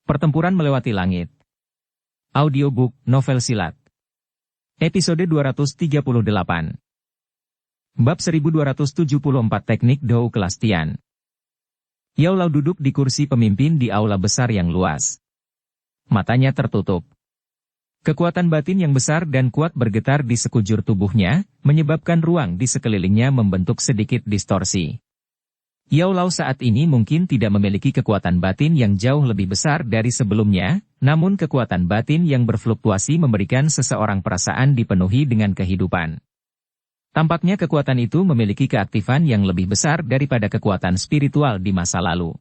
Pertempuran Melewati Langit. Audiobook, novel silat. Episode 238. Bab 1274 Teknik Dou Kelas Tian. Yao Lao duduk di kursi pemimpin di aula besar yang luas. Matanya tertutup. Kekuatan batin yang besar dan kuat bergetar di sekujur tubuhnya, menyebabkan ruang di sekelilingnya membentuk sedikit distorsi. Yao Lao saat ini mungkin tidak memiliki kekuatan batin yang jauh lebih besar dari sebelumnya, namun kekuatan batin yang berfluktuasi memberikan seseorang perasaan dipenuhi dengan kehidupan. Tampaknya kekuatan itu memiliki keaktifan yang lebih besar daripada kekuatan spiritual di masa lalu.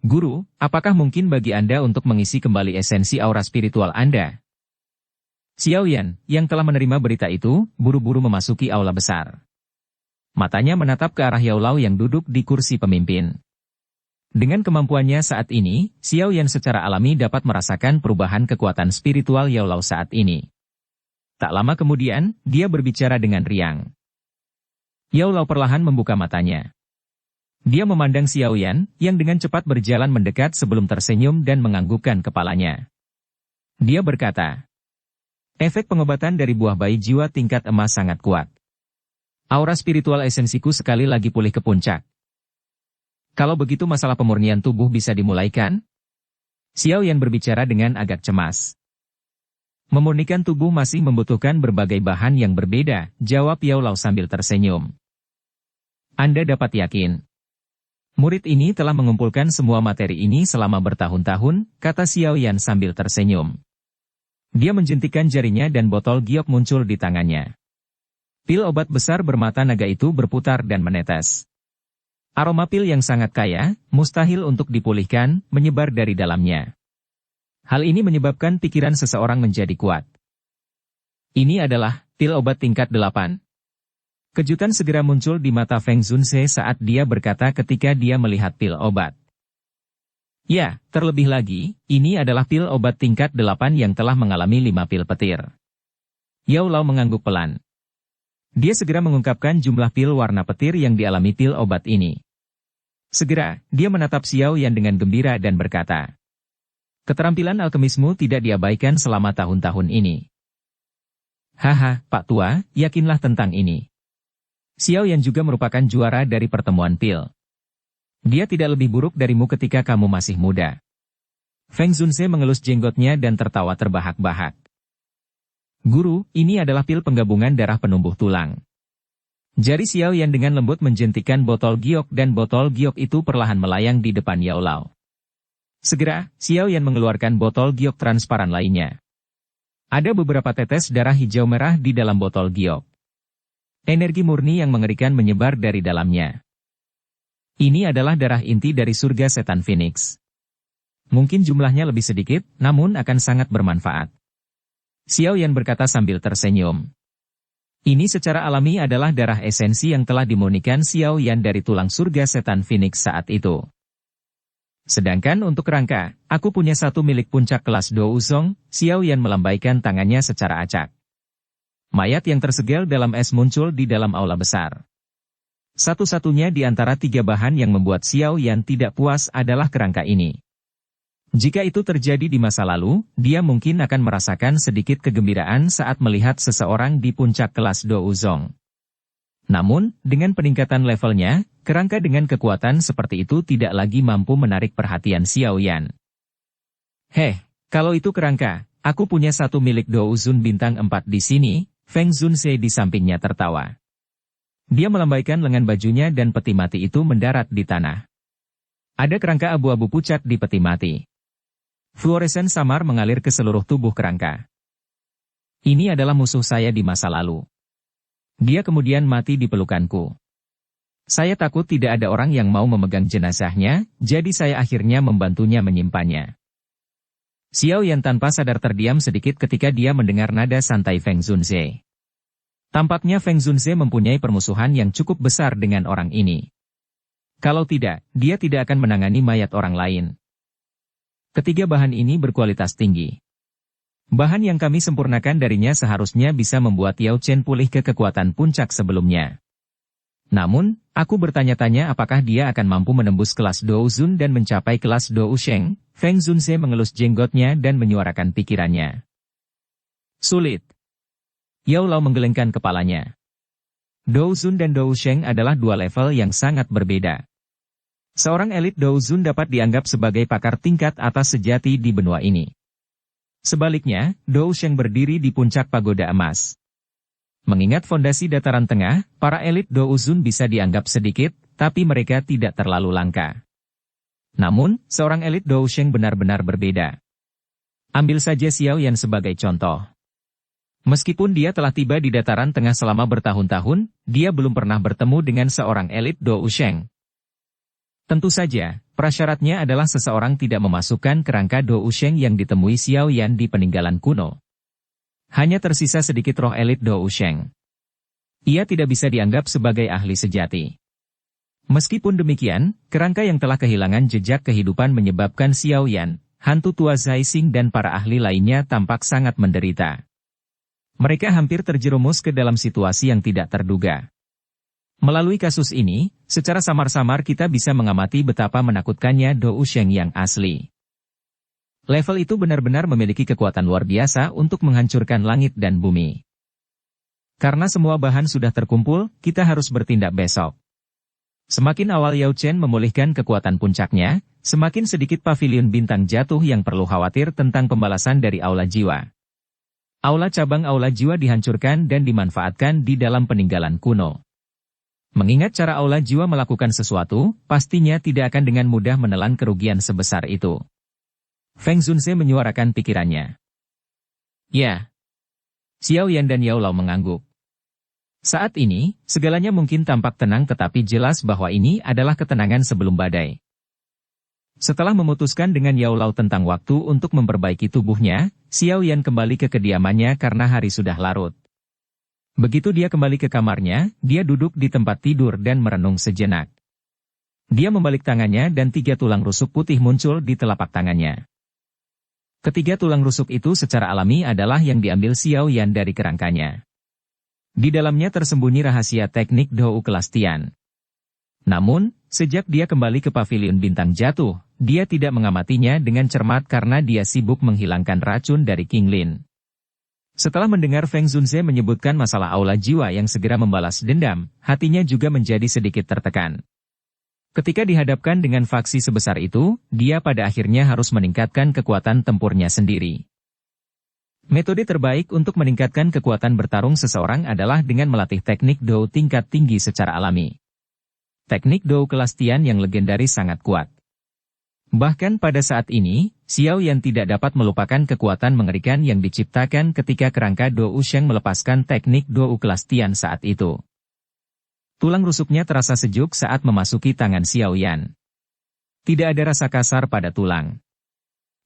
Guru, apakah mungkin bagi Anda untuk mengisi kembali esensi aura spiritual Anda? Xiao Yan, yang telah menerima berita itu, buru-buru memasuki aula besar. Matanya menatap ke arah Yao Lao yang duduk di kursi pemimpin. Dengan kemampuannya saat ini, Xiao Yan secara alami dapat merasakan perubahan kekuatan spiritual Yao Lao saat ini. Tak lama kemudian, dia berbicara dengan riang. Yao Lao perlahan membuka matanya. Dia memandang Xiao Yan, yang dengan cepat berjalan mendekat sebelum tersenyum dan menganggukkan kepalanya. Dia berkata, "Efek pengobatan dari buah bayi jiwa tingkat emas sangat kuat. Aura spiritual esensiku sekali lagi pulih ke puncak. Kalau begitu masalah pemurnian tubuh bisa dimulai kan?" Xiao Yan berbicara dengan agak cemas. "Memurnikan tubuh masih membutuhkan berbagai bahan yang berbeda," jawab Yao Lao sambil tersenyum. "Anda dapat yakin. Murid ini telah mengumpulkan semua materi ini selama bertahun-tahun," kata Xiao Yan sambil tersenyum. Dia menjentikkan jarinya dan botol giok muncul di tangannya. Pil obat besar bermata naga itu berputar dan menetes. Aroma pil yang sangat kaya, mustahil untuk dipulihkan, menyebar dari dalamnya. Hal ini menyebabkan pikiran seseorang menjadi kuat. "Ini adalah pil obat tingkat 8. Kejutan segera muncul di mata Feng Zunze saat dia berkata ketika dia melihat pil obat. "Ya, terlebih lagi, ini adalah pil obat tingkat 8 yang telah mengalami 5 pil petir." Yao Lao mengangguk pelan. Dia segera mengungkapkan jumlah pil warna petir yang dialami pil obat ini. Segera, dia menatap Xiao Yan dengan gembira dan berkata, "Keterampilan alkemismu tidak diabaikan selama tahun-tahun ini." "Haha, Pak Tua, yakinlah tentang ini. Xiao Yan juga merupakan juara dari pertemuan pil. Dia tidak lebih buruk darimu ketika kamu masih muda." Feng Zunze mengelus jenggotnya dan tertawa terbahak-bahak. "Guru, ini adalah pil penggabungan darah penumbuh tulang." Jari Xiao Yan dengan lembut menjentikkan botol giok dan botol giok itu perlahan melayang di depan Yao Lao. Segera, Xiao Yan mengeluarkan botol giok transparan lainnya. Ada beberapa tetes darah hijau merah di dalam botol giok. Energi murni yang mengerikan menyebar dari dalamnya. Ini adalah darah inti dari surga setan Phoenix. Mungkin jumlahnya lebih sedikit, namun akan sangat bermanfaat. Xiao Yan berkata sambil tersenyum. Ini secara alami adalah darah esensi yang telah dimurnikan Xiao Yan dari tulang surga setan Phoenix saat itu. Sedangkan untuk rangka, aku punya satu milik puncak kelas Dou Zong. Xiao Yan melambaikan tangannya secara acak. Mayat yang tersegel dalam es muncul di dalam aula besar. Satu-satunya di antara 3 bahan yang membuat Xiao Yan tidak puas adalah kerangka ini. Jika itu terjadi di masa lalu, dia mungkin akan merasakan sedikit kegembiraan saat melihat seseorang di puncak kelas Dou Zong. Namun, dengan peningkatan levelnya, kerangka dengan kekuatan seperti itu tidak lagi mampu menarik perhatian Xiao Yan. "Heh, kalau itu kerangka, aku punya satu milik Dou Zun bintang 4 di sini." Feng Zunze di sampingnya tertawa. Dia melambaikan lengan bajunya dan peti mati itu mendarat di tanah. Ada kerangka abu-abu pucat di peti mati. Fluoresen samar mengalir ke seluruh tubuh kerangka. "Ini adalah musuh saya di masa lalu. Dia kemudian mati di pelukanku. Saya takut tidak ada orang yang mau memegang jenazahnya, jadi saya akhirnya membantunya menyimpannya." Xiao Yan tanpa sadar terdiam sedikit ketika dia mendengar nada santai Feng Zunze. Tampaknya Feng Zunze mempunyai permusuhan yang cukup besar dengan orang ini. Kalau tidak, dia tidak akan menangani mayat orang lain. Ketiga bahan ini berkualitas tinggi. Bahan yang kami sempurnakan darinya seharusnya bisa membuat Yao Chen pulih ke kekuatan puncak sebelumnya. Namun, aku bertanya-tanya apakah dia akan mampu menembus kelas Dou Zun dan mencapai kelas Dou Sheng. Feng Zunze mengelus jenggotnya dan menyuarakan pikirannya. Sulit. Yao Lao menggelengkan kepalanya. Dou Zun dan Dou Sheng adalah dua level yang sangat berbeda. Seorang elit Dou Zun dapat dianggap sebagai pakar tingkat atas sejati di benua ini. Sebaliknya, Dou Sheng berdiri di puncak pagoda emas. Mengingat fondasi dataran tengah, para elit Dou Zun bisa dianggap sedikit, tapi mereka tidak terlalu langka. Namun, seorang elit Dou Sheng benar-benar berbeda. Ambil saja Xiao Yan sebagai contoh. Meskipun dia telah tiba di dataran tengah selama bertahun-tahun, dia belum pernah bertemu dengan seorang elit Dou Sheng. Tentu saja, prasyaratnya adalah seseorang tidak memasukkan kerangka Dou Sheng yang ditemui Xiao Yan di peninggalan kuno. Hanya tersisa sedikit roh elit Dou Sheng. Ia tidak bisa dianggap sebagai ahli sejati. Meskipun demikian, kerangka yang telah kehilangan jejak kehidupan menyebabkan Xiao Yan, hantu tua Zai Xing dan para ahli lainnya tampak sangat menderita. Mereka hampir terjerumus ke dalam situasi yang tidak terduga. Melalui kasus ini, secara samar-samar kita bisa mengamati betapa menakutkannya Dou Sheng yang asli. Level itu benar-benar memiliki kekuatan luar biasa untuk menghancurkan langit dan bumi. Karena semua bahan sudah terkumpul, kita harus bertindak besok. Semakin awal Yao Chen memulihkan kekuatan puncaknya, semakin sedikit pavilion bintang jatuh yang perlu khawatir tentang pembalasan dari Aula Jiwa. Aula cabang Aula Jiwa dihancurkan dan dimanfaatkan di dalam peninggalan kuno. Mengingat cara Aula Jiwa melakukan sesuatu, pastinya tidak akan dengan mudah menelan kerugian sebesar itu. Feng Zunze menyuarakan pikirannya. Ya. Xiao Yan dan Yao Lao mengangguk. Saat ini, segalanya mungkin tampak tenang tetapi jelas bahwa ini adalah ketenangan sebelum badai. Setelah memutuskan dengan Yao Lao tentang waktu untuk memperbaiki tubuhnya, Xiao Yan kembali ke kediamannya karena hari sudah larut. Begitu dia kembali ke kamarnya, dia duduk di tempat tidur dan merenung sejenak. Dia membalik tangannya dan 3 tulang rusuk putih muncul di telapak tangannya. Ketiga tulang rusuk itu secara alami adalah yang diambil Xiao Yan dari kerangkanya. Di dalamnya tersembunyi rahasia teknik Dou Kelastian. Namun, sejak dia kembali ke pavilion bintang jatuh, dia tidak mengamatinya dengan cermat karena dia sibuk menghilangkan racun dari King Lin. Setelah mendengar Feng Zunze menyebutkan masalah Aula Jiwa yang segera membalas dendam, hatinya juga menjadi sedikit tertekan. Ketika dihadapkan dengan faksi sebesar itu, dia pada akhirnya harus meningkatkan kekuatan tempurnya sendiri. Metode terbaik untuk meningkatkan kekuatan bertarung seseorang adalah dengan melatih teknik Dou tingkat tinggi secara alami. Teknik Dou Kelastian yang legendaris sangat kuat. Bahkan pada saat ini, Xiao Yan tidak dapat melupakan kekuatan mengerikan yang diciptakan ketika kerangka Dou Sheng melepaskan teknik Dou Kelastian saat itu. Tulang rusuknya terasa sejuk saat memasuki tangan Xiao Yan. Tidak ada rasa kasar pada tulang.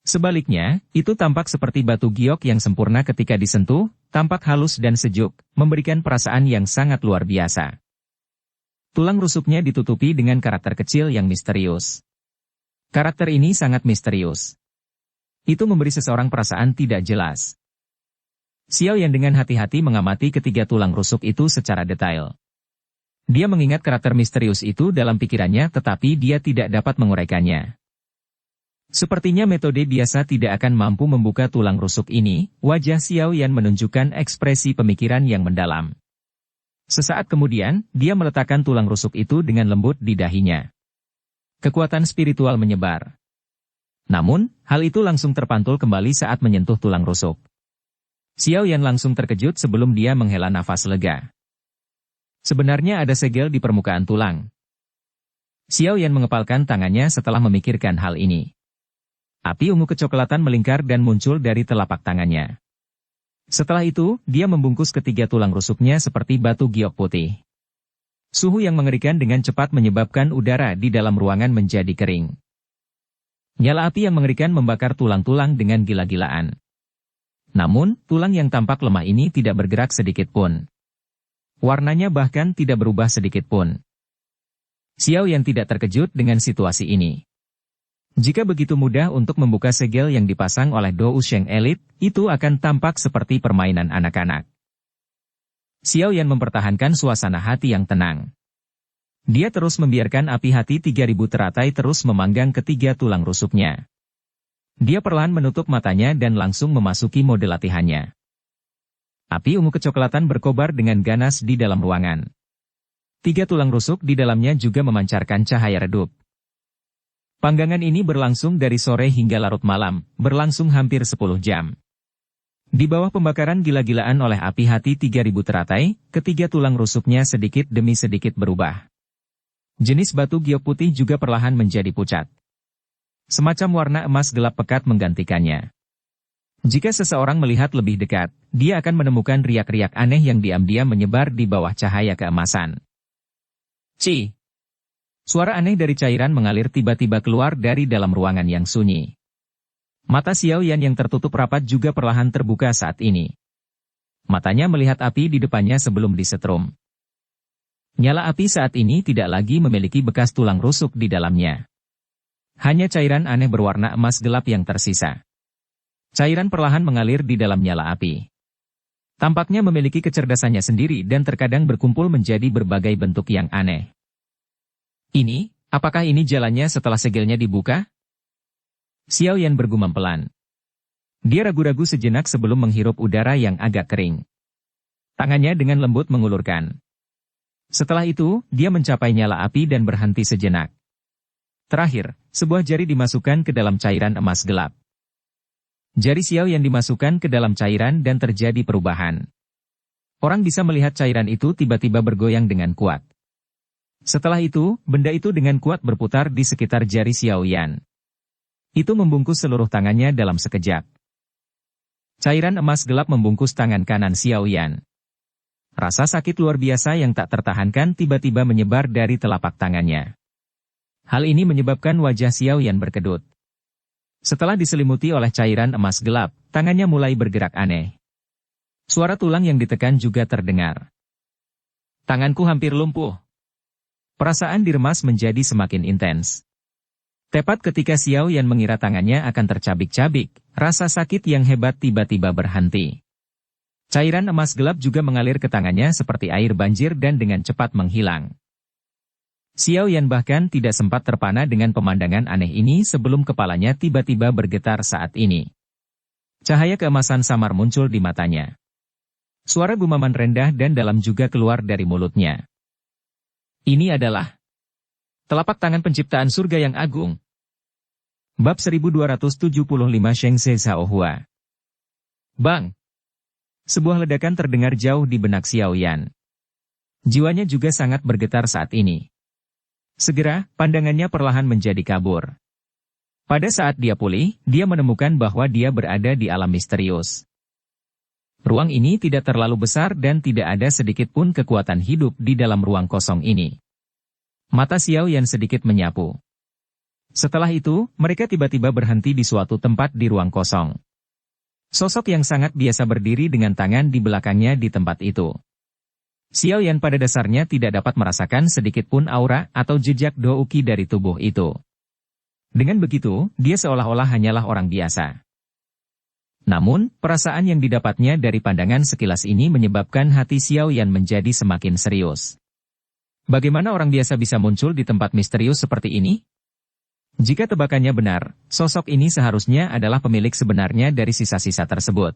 Sebaliknya, itu tampak seperti batu giok yang sempurna ketika disentuh, tampak halus dan sejuk, memberikan perasaan yang sangat luar biasa. Tulang rusuknya ditutupi dengan karakter kecil yang misterius. Karakter ini sangat misterius. Itu memberi seseorang perasaan tidak jelas. Xiao Yan dengan hati-hati mengamati ketiga tulang rusuk itu secara detail. Dia mengingat karakter misterius itu dalam pikirannya tetapi dia tidak dapat menguraikannya. Sepertinya metode biasa tidak akan mampu membuka tulang rusuk ini, wajah Xiao Yan menunjukkan ekspresi pemikiran yang mendalam. Sesaat kemudian, dia meletakkan tulang rusuk itu dengan lembut di dahinya. Kekuatan spiritual menyebar. Namun, hal itu langsung terpantul kembali saat menyentuh tulang rusuk. Xiao Yan langsung terkejut sebelum dia menghela nafas lega. Sebenarnya ada segel di permukaan tulang. Xiao Yan mengepalkan tangannya setelah memikirkan hal ini. Api ungu kecoklatan melingkar dan muncul dari telapak tangannya. Setelah itu, dia membungkus ketiga tulang rusuknya seperti batu giok putih. Suhu yang mengerikan dengan cepat menyebabkan udara di dalam ruangan menjadi kering. Nyala api yang mengerikan membakar tulang-tulang dengan gila-gilaan. Namun, tulang yang tampak lemah ini tidak bergerak sedikit pun. Warnanya bahkan tidak berubah sedikit pun. Xiao Yan tidak terkejut dengan situasi ini. Jika begitu mudah untuk membuka segel yang dipasang oleh Dou Sheng Elite, itu akan tampak seperti permainan anak-anak. Xiao Yan mempertahankan suasana hati yang tenang. Dia terus membiarkan api hati 3000 teratai terus memanggang ketiga tulang rusuknya. Dia perlahan menutup matanya dan langsung memasuki mode latihannya. Api ungu kecoklatan berkobar dengan ganas di dalam ruangan. 3 tulang rusuk di dalamnya juga memancarkan cahaya redup. Panggangan ini berlangsung dari sore hingga larut malam, berlangsung hampir 10 jam. Di bawah pembakaran gila-gilaan oleh api hati 3000 teratai, ketiga tulang rusuknya sedikit demi sedikit berubah. Jenis batu giok putih juga perlahan menjadi pucat. Semacam warna emas gelap pekat menggantikannya. Jika seseorang melihat lebih dekat, dia akan menemukan riak-riak aneh yang diam-diam menyebar di bawah cahaya keemasan. Ci! Suara aneh dari cairan mengalir tiba-tiba keluar dari dalam ruangan yang sunyi. Mata Xiao Yan yang tertutup rapat juga perlahan terbuka saat ini. Matanya melihat api di depannya sebelum disetrum. Nyala api saat ini tidak lagi memiliki bekas tulang rusuk di dalamnya. Hanya cairan aneh berwarna emas gelap yang tersisa. Cairan perlahan mengalir di dalam nyala api. Tampaknya memiliki kecerdasannya sendiri dan terkadang berkumpul menjadi berbagai bentuk yang aneh. Apakah ini jalannya setelah segelnya dibuka? Xiao Yan bergumam pelan. Dia ragu-ragu sejenak sebelum menghirup udara yang agak kering. Tangannya dengan lembut mengulurkan. Setelah itu, dia mencapai nyala api dan berhenti sejenak. Terakhir, sebuah jari dimasukkan ke dalam cairan emas gelap. Jari Xiao Yan dimasukkan ke dalam cairan dan terjadi perubahan. Orang bisa melihat cairan itu tiba-tiba bergoyang dengan kuat. Setelah itu, benda itu dengan kuat berputar di sekitar jari Xiao Yan. Itu membungkus seluruh tangannya dalam sekejap. Cairan emas gelap membungkus tangan kanan Xiao Yan. Rasa sakit luar biasa yang tak tertahankan tiba-tiba menyebar dari telapak tangannya. Hal ini menyebabkan wajah Xiao Yan berkedut. Setelah diselimuti oleh cairan emas gelap, tangannya mulai bergerak aneh. Suara tulang yang ditekan juga terdengar. Tanganku hampir lumpuh. Perasaan diremas menjadi semakin intens. Tepat ketika Xiao Yan mengira tangannya akan tercabik-cabik, rasa sakit yang hebat tiba-tiba berhenti. Cairan emas gelap juga mengalir ke tangannya seperti air banjir dan dengan cepat menghilang. Xiao Yan bahkan tidak sempat terpana dengan pemandangan aneh ini sebelum kepalanya tiba-tiba bergetar saat ini. Cahaya keemasan samar muncul di matanya. Suara gumaman rendah dan dalam juga keluar dari mulutnya. Ini adalah telapak tangan penciptaan surga yang agung. Bab 1275 Shengse Shaohua. Bang! Sebuah ledakan terdengar jauh di benak Xiao Yan. Jiwanya juga sangat bergetar saat ini. Segera, pandangannya perlahan menjadi kabur. Pada saat dia pulih, dia menemukan bahwa dia berada di alam misterius. Ruang ini tidak terlalu besar dan tidak ada sedikit pun kekuatan hidup di dalam ruang kosong ini. Mata Xiao Yan sedikit menyapu. Setelah itu, mereka tiba-tiba berhenti di suatu tempat di ruang kosong. Sosok yang sangat biasa berdiri dengan tangan di belakangnya di tempat itu. Xiao Yan pada dasarnya tidak dapat merasakan sedikit pun aura atau jejak douki dari tubuh itu. Dengan begitu, dia seolah-olah hanyalah orang biasa. Namun, perasaan yang didapatnya dari pandangan sekilas ini menyebabkan hati Xiao Yan menjadi semakin serius. Bagaimana orang biasa bisa muncul di tempat misterius seperti ini? Jika tebakannya benar, sosok ini seharusnya adalah pemilik sebenarnya dari sisa-sisa tersebut.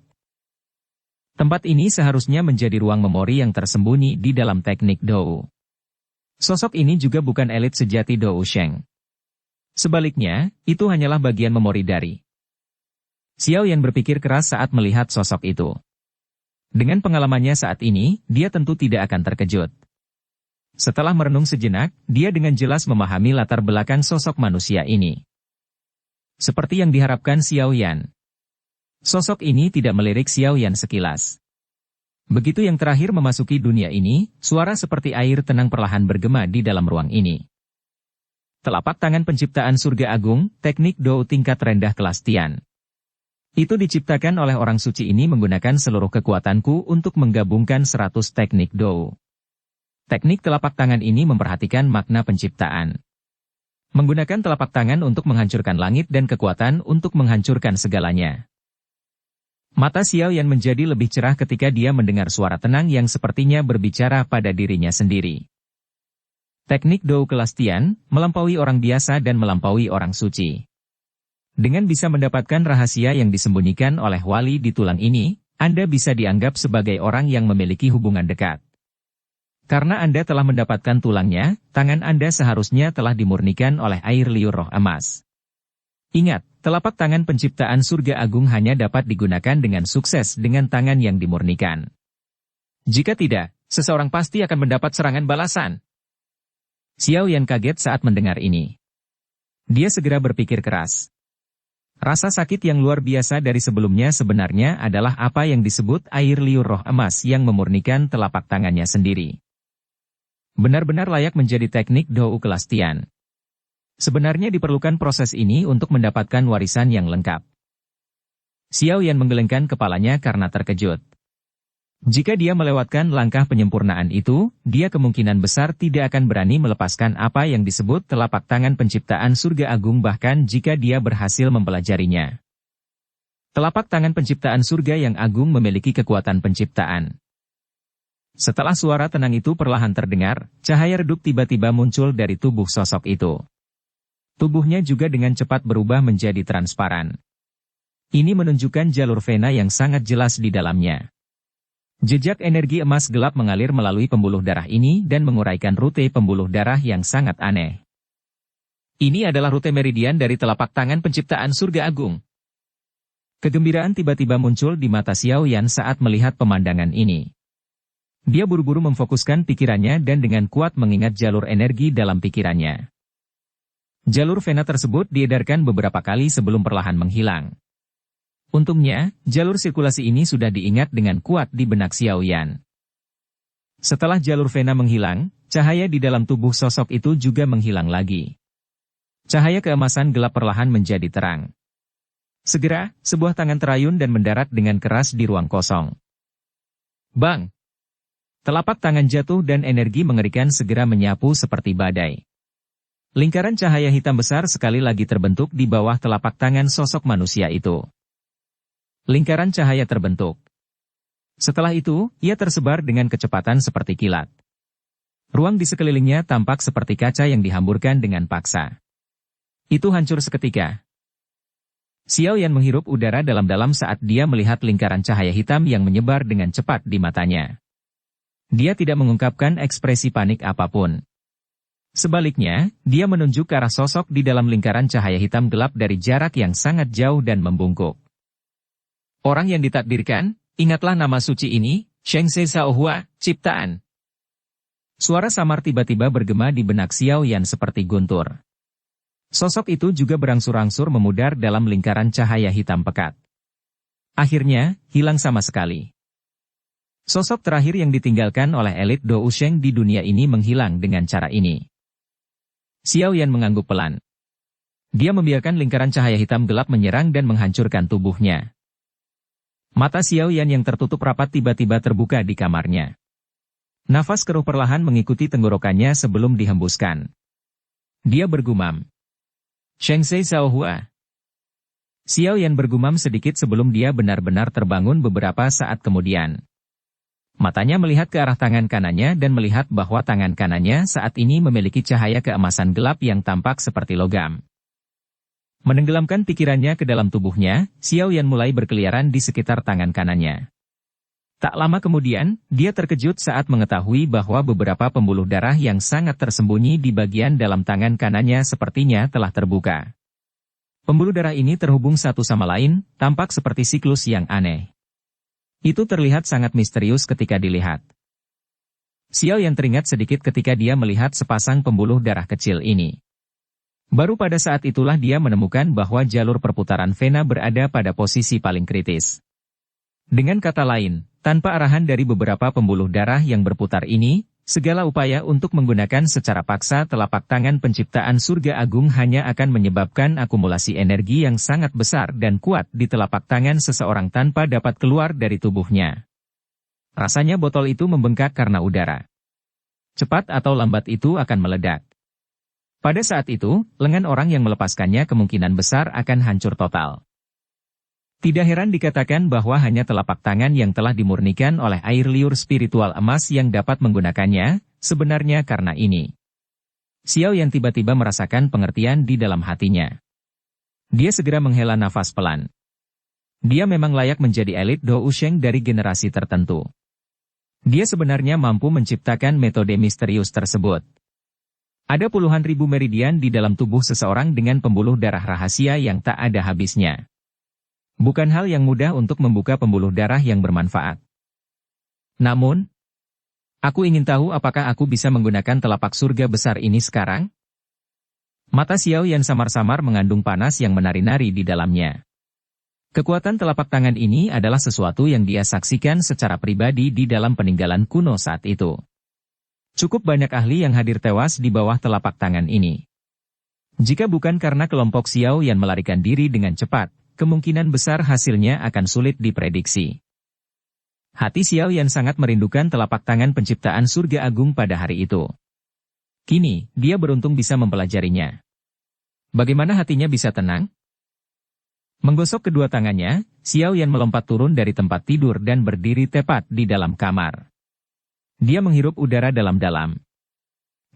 Tempat ini seharusnya menjadi ruang memori yang tersembunyi di dalam teknik Dou. Sosok ini juga bukan elit sejati Dou Sheng. Sebaliknya, itu hanyalah bagian memori dari. Xiao Yan berpikir keras saat melihat sosok itu. Dengan pengalamannya saat ini, dia tentu tidak akan terkejut. Setelah merenung sejenak, dia dengan jelas memahami latar belakang sosok manusia ini. Seperti yang diharapkan Xiao Yan. Sosok ini tidak melirik Xiao Yan sekilas. Begitu yang terakhir memasuki dunia ini, suara seperti air tenang perlahan bergema di dalam ruang ini. Telapak tangan penciptaan surga agung, teknik Dou tingkat rendah kelas Tian. Itu diciptakan oleh orang suci ini menggunakan seluruh kekuatanku untuk menggabungkan 100 teknik Dou. Teknik telapak tangan ini memperhatikan makna penciptaan. Menggunakan telapak tangan untuk menghancurkan langit dan kekuatan untuk menghancurkan segalanya. Mata Xiao Yan menjadi lebih cerah ketika dia mendengar suara tenang yang sepertinya berbicara pada dirinya sendiri. Teknik Dou kelas Tian, melampaui orang biasa dan melampaui orang suci. Dengan bisa mendapatkan rahasia yang disembunyikan oleh wali di tulang ini, Anda bisa dianggap sebagai orang yang memiliki hubungan dekat. Karena Anda telah mendapatkan tulangnya, tangan Anda seharusnya telah dimurnikan oleh air liur roh emas. Ingat, telapak tangan penciptaan surga agung hanya dapat digunakan dengan sukses dengan tangan yang dimurnikan. Jika tidak, seseorang pasti akan mendapat serangan balasan. Xiao Yan kaget saat mendengar ini. Dia segera berpikir keras. Rasa sakit yang luar biasa dari sebelumnya sebenarnya adalah apa yang disebut air liur roh emas yang memurnikan telapak tangannya sendiri. Benar-benar layak menjadi teknik Dou kelas Tian. Sebenarnya diperlukan proses ini untuk mendapatkan warisan yang lengkap. Xiao Yan menggelengkan kepalanya karena terkejut. Jika dia melewatkan langkah penyempurnaan itu, dia kemungkinan besar tidak akan berani melepaskan apa yang disebut telapak tangan penciptaan surga agung bahkan jika dia berhasil mempelajarinya. Telapak tangan penciptaan surga yang agung memiliki kekuatan penciptaan. Setelah suara tenang itu perlahan terdengar, cahaya redup tiba-tiba muncul dari tubuh sosok itu. Tubuhnya juga dengan cepat berubah menjadi transparan. Ini menunjukkan jalur vena yang sangat jelas di dalamnya. Jejak energi emas gelap mengalir melalui pembuluh darah ini dan menguraikan rute pembuluh darah yang sangat aneh. Ini adalah rute meridian dari telapak tangan penciptaan surga agung. Kegembiraan tiba-tiba muncul di mata Xiao Yan saat melihat pemandangan ini. Dia buru-buru memfokuskan pikirannya dan dengan kuat mengingat jalur energi dalam pikirannya. Jalur vena tersebut diedarkan beberapa kali sebelum perlahan menghilang. Untungnya, jalur sirkulasi ini sudah diingat dengan kuat di benak Xiao Yan. Setelah jalur vena menghilang, cahaya di dalam tubuh sosok itu juga menghilang lagi. Cahaya keemasan gelap perlahan menjadi terang. Segera, sebuah tangan terayun dan mendarat dengan keras di ruang kosong. Bang! Telapak tangan jatuh dan energi mengerikan segera menyapu seperti badai. Lingkaran cahaya hitam besar sekali lagi terbentuk di bawah telapak tangan sosok manusia itu. Lingkaran cahaya terbentuk. Setelah itu, ia tersebar dengan kecepatan seperti kilat. Ruang di sekelilingnya tampak seperti kaca yang dihamburkan dengan paksa. Itu hancur seketika. Xiao Yan menghirup udara dalam-dalam saat dia melihat lingkaran cahaya hitam yang menyebar dengan cepat di matanya. Dia tidak mengungkapkan ekspresi panik apapun. Sebaliknya, dia menunjuk ke arah sosok di dalam lingkaran cahaya hitam gelap dari jarak yang sangat jauh dan membungkuk. Orang yang ditakdirkan, ingatlah nama suci ini, Shengse Shaohua, ciptaan. Suara samar tiba-tiba bergema di benak Xiao Yan seperti guntur. Sosok itu juga berangsur-angsur memudar dalam lingkaran cahaya hitam pekat. Akhirnya, hilang sama sekali. Sosok terakhir yang ditinggalkan oleh elit Dou Sheng di dunia ini menghilang dengan cara ini. Xiao Yan mengangguk pelan. Dia membiarkan lingkaran cahaya hitam gelap menyerang dan menghancurkan tubuhnya. Mata Xiao Yan yang tertutup rapat tiba-tiba terbuka di kamarnya. Nafas keruh perlahan mengikuti tenggorokannya sebelum dihembuskan. Dia bergumam. Shengse Shaohua. Xiao Yan bergumam sedikit sebelum dia benar-benar terbangun beberapa saat kemudian. Matanya melihat ke arah tangan kanannya dan melihat bahwa tangan kanannya saat ini memiliki cahaya keemasan gelap yang tampak seperti logam. Menenggelamkan pikirannya ke dalam tubuhnya, Xiao Yan mulai berkeliaran di sekitar tangan kanannya. Tak lama kemudian, dia terkejut saat mengetahui bahwa beberapa pembuluh darah yang sangat tersembunyi di bagian dalam tangan kanannya sepertinya telah terbuka. Pembuluh darah ini terhubung satu sama lain, tampak seperti siklus yang aneh. Itu terlihat sangat misterius ketika dilihat. Xiao Yan teringat sedikit ketika dia melihat sepasang pembuluh darah kecil ini. Baru pada saat itulah dia menemukan bahwa jalur perputaran vena berada pada posisi paling kritis. Dengan kata lain, tanpa arahan dari beberapa pembuluh darah yang berputar ini, segala upaya untuk menggunakan secara paksa telapak tangan penciptaan surga agung hanya akan menyebabkan akumulasi energi yang sangat besar dan kuat di telapak tangan seseorang tanpa dapat keluar dari tubuhnya. Rasanya botol itu membengkak karena udara. Cepat atau lambat itu akan meledak. Pada saat itu, lengan orang yang melepaskannya kemungkinan besar akan hancur total. Tidak heran dikatakan bahwa hanya telapak tangan yang telah dimurnikan oleh air liur spiritual emas yang dapat menggunakannya, sebenarnya karena ini. Xiao yang tiba-tiba merasakan pengertian di dalam hatinya. Dia segera menghela nafas pelan. Dia memang layak menjadi elit Do Usheng dari generasi tertentu. Dia sebenarnya mampu menciptakan metode misterius tersebut. Ada puluhan ribu meridian di dalam tubuh seseorang dengan pembuluh darah rahasia yang tak ada habisnya. Bukan hal yang mudah untuk membuka pembuluh darah yang bermanfaat. Namun, aku ingin tahu apakah aku bisa menggunakan telapak surga besar ini sekarang? Mata Xiao Yan samar-samar mengandung panas yang menari-nari di dalamnya. Kekuatan telapak tangan ini adalah sesuatu yang dia saksikan secara pribadi di dalam peninggalan kuno saat itu. Cukup banyak ahli yang hadir tewas di bawah telapak tangan ini. Jika bukan karena kelompok Xiao Yan melarikan diri dengan cepat, kemungkinan besar hasilnya akan sulit diprediksi. Hati Xiao Yan sangat merindukan telapak tangan penciptaan surga agung pada hari itu. Kini, dia beruntung bisa mempelajarinya. Bagaimana hatinya bisa tenang? Menggosok kedua tangannya, Xiao Yan melompat turun dari tempat tidur dan berdiri tepat di dalam kamar. Dia menghirup udara dalam-dalam.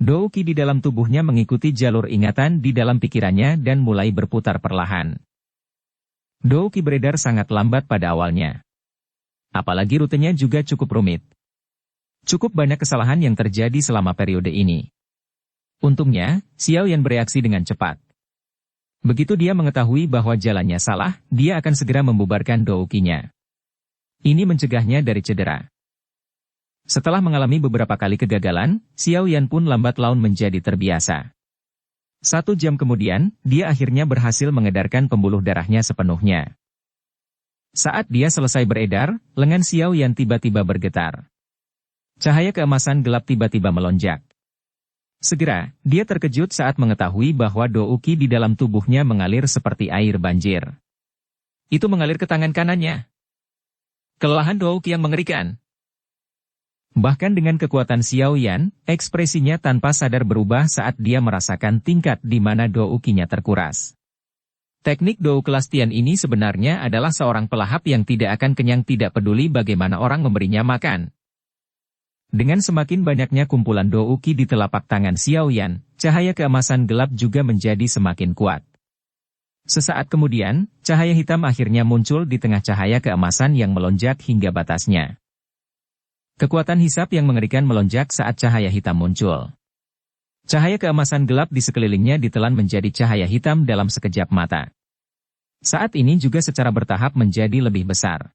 Do Qi di dalam tubuhnya mengikuti jalur ingatan di dalam pikirannya dan mulai berputar perlahan. Do Qi beredar sangat lambat pada awalnya. Apalagi rutenya juga cukup rumit. Cukup banyak kesalahan yang terjadi selama periode ini. Untungnya, Xiao Yan bereaksi dengan cepat. Begitu dia mengetahui bahwa jalannya salah, dia akan segera membubarkan Do Qi-nya. Ini mencegahnya dari cedera. Setelah mengalami beberapa kali kegagalan, Xiao Yan pun lambat laun menjadi terbiasa. 1 jam kemudian, dia akhirnya berhasil mengedarkan pembuluh darahnya sepenuhnya. Saat dia selesai beredar, lengan Xiao Yan tiba-tiba bergetar. Cahaya keemasan gelap tiba-tiba melonjak. Segera, dia terkejut saat mengetahui bahwa Do Qi di dalam tubuhnya mengalir seperti air banjir. Itu mengalir ke tangan kanannya. Kelelahan Do Qi yang mengerikan. Bahkan dengan kekuatan Xiao Yan, ekspresinya tanpa sadar berubah saat dia merasakan tingkat di mana Do Qi-nya terkuras. Teknik Do kelas Tian ini sebenarnya adalah seorang pelahap yang tidak akan kenyang tidak peduli bagaimana orang memberinya makan. Dengan semakin banyaknya kumpulan Do Qi di telapak tangan Xiao Yan, cahaya keemasan gelap juga menjadi semakin kuat. Sesaat kemudian, cahaya hitam akhirnya muncul di tengah cahaya keemasan yang melonjak hingga batasnya. Kekuatan hisap yang mengerikan melonjak saat cahaya hitam muncul. Cahaya keemasan gelap di sekelilingnya ditelan menjadi cahaya hitam dalam sekejap mata. Saat ini juga secara bertahap menjadi lebih besar.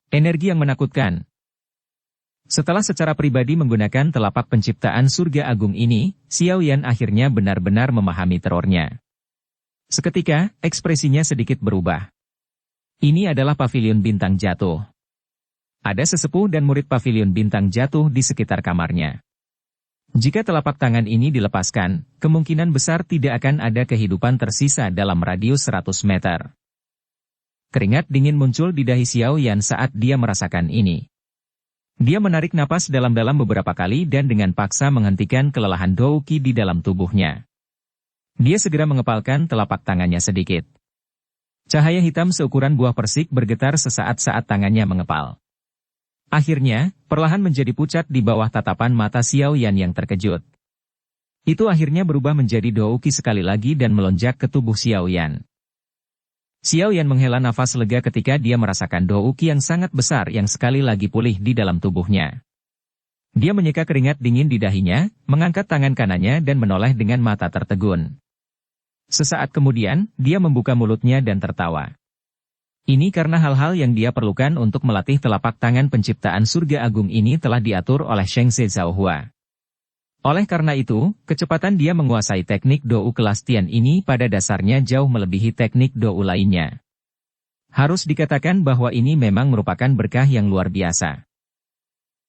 Energi yang menakutkan. Setelah secara pribadi menggunakan telapak penciptaan surga agung ini, Xiao Yan akhirnya benar-benar memahami terornya. Seketika, ekspresinya sedikit berubah. Ini adalah pavilion bintang jatuh. Ada sesepuh dan murid pavilion bintang jatuh di sekitar kamarnya. Jika telapak tangan ini dilepaskan, kemungkinan besar tidak akan ada kehidupan tersisa dalam radius 100 meter. Keringat dingin muncul di dahi Xiao Yan saat dia merasakan ini. Dia menarik napas dalam-dalam beberapa kali dan dengan paksa menghentikan kelelahan Do Qi di dalam tubuhnya. Dia segera mengepalkan telapak tangannya sedikit. Cahaya hitam seukuran buah persik bergetar sesaat saat tangannya mengepal. Akhirnya, perlahan menjadi pucat di bawah tatapan mata Xiao Yan yang terkejut. Itu akhirnya berubah menjadi Do Qi sekali lagi dan melonjak ke tubuh Xiao Yan. Xiao Yan menghela nafas lega ketika dia merasakan Do Qi yang sangat besar yang sekali lagi pulih di dalam tubuhnya. Dia menyeka keringat dingin di dahinya, mengangkat tangan kanannya dan menoleh dengan mata tertegun. Sesaat kemudian, dia membuka mulutnya dan tertawa. Ini karena hal-hal yang dia perlukan untuk melatih telapak tangan penciptaan surga agung ini telah diatur oleh Sheng Ze Zhaohua. Oleh karena itu, kecepatan dia menguasai teknik Dou kelas Tian ini pada dasarnya jauh melebihi teknik Dou lainnya. Harus dikatakan bahwa ini memang merupakan berkah yang luar biasa.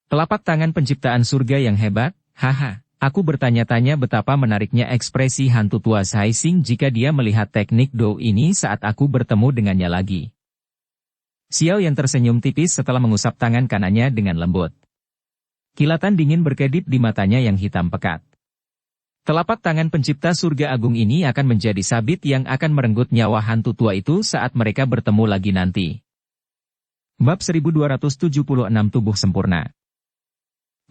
Telapak tangan penciptaan surga yang hebat, haha, aku bertanya-tanya betapa menariknya ekspresi hantu tua Zhai Xing jika dia melihat teknik Dou ini saat aku bertemu dengannya lagi. Xiao yang tersenyum tipis setelah mengusap tangan kanannya dengan lembut. Kilatan dingin berkedip di matanya yang hitam pekat. Telapak tangan pencipta surga agung ini akan menjadi sabit yang akan merenggut nyawa hantu tua itu saat mereka bertemu lagi nanti. Bab 1276 Tubuh Sempurna.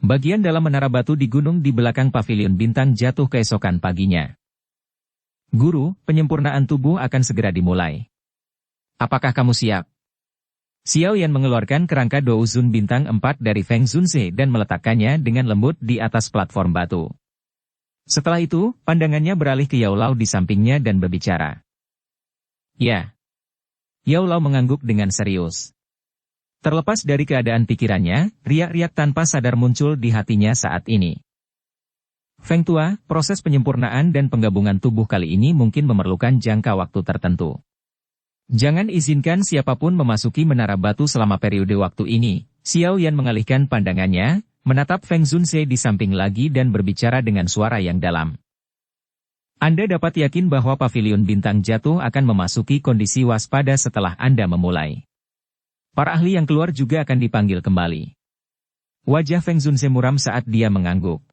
Bagian dalam menara batu di gunung di belakang pavilion bintang jatuh keesokan paginya. Guru, penyempurnaan tubuh akan segera dimulai. Apakah kamu siap? Xiao Yan mengeluarkan kerangka Douzun bintang 4 dari Feng Zunze dan meletakkannya dengan lembut di atas platform batu. Setelah itu, pandangannya beralih ke Yao Lao di sampingnya dan berbicara. Ya. Yao Lao mengangguk dengan serius. Terlepas dari keadaan pikirannya, riak-riak tanpa sadar muncul di hatinya saat ini. Feng Tua, proses penyempurnaan dan penggabungan tubuh kali ini mungkin memerlukan jangka waktu tertentu. Jangan izinkan siapapun memasuki menara batu selama periode waktu ini. Xiao Yan mengalihkan pandangannya, menatap Feng Zunze di samping lagi dan berbicara dengan suara yang dalam. Anda dapat yakin bahwa pavilion bintang jatuh akan memasuki kondisi waspada setelah Anda memulai. Para ahli yang keluar juga akan dipanggil kembali. Wajah Feng Zunze muram saat dia mengangguk.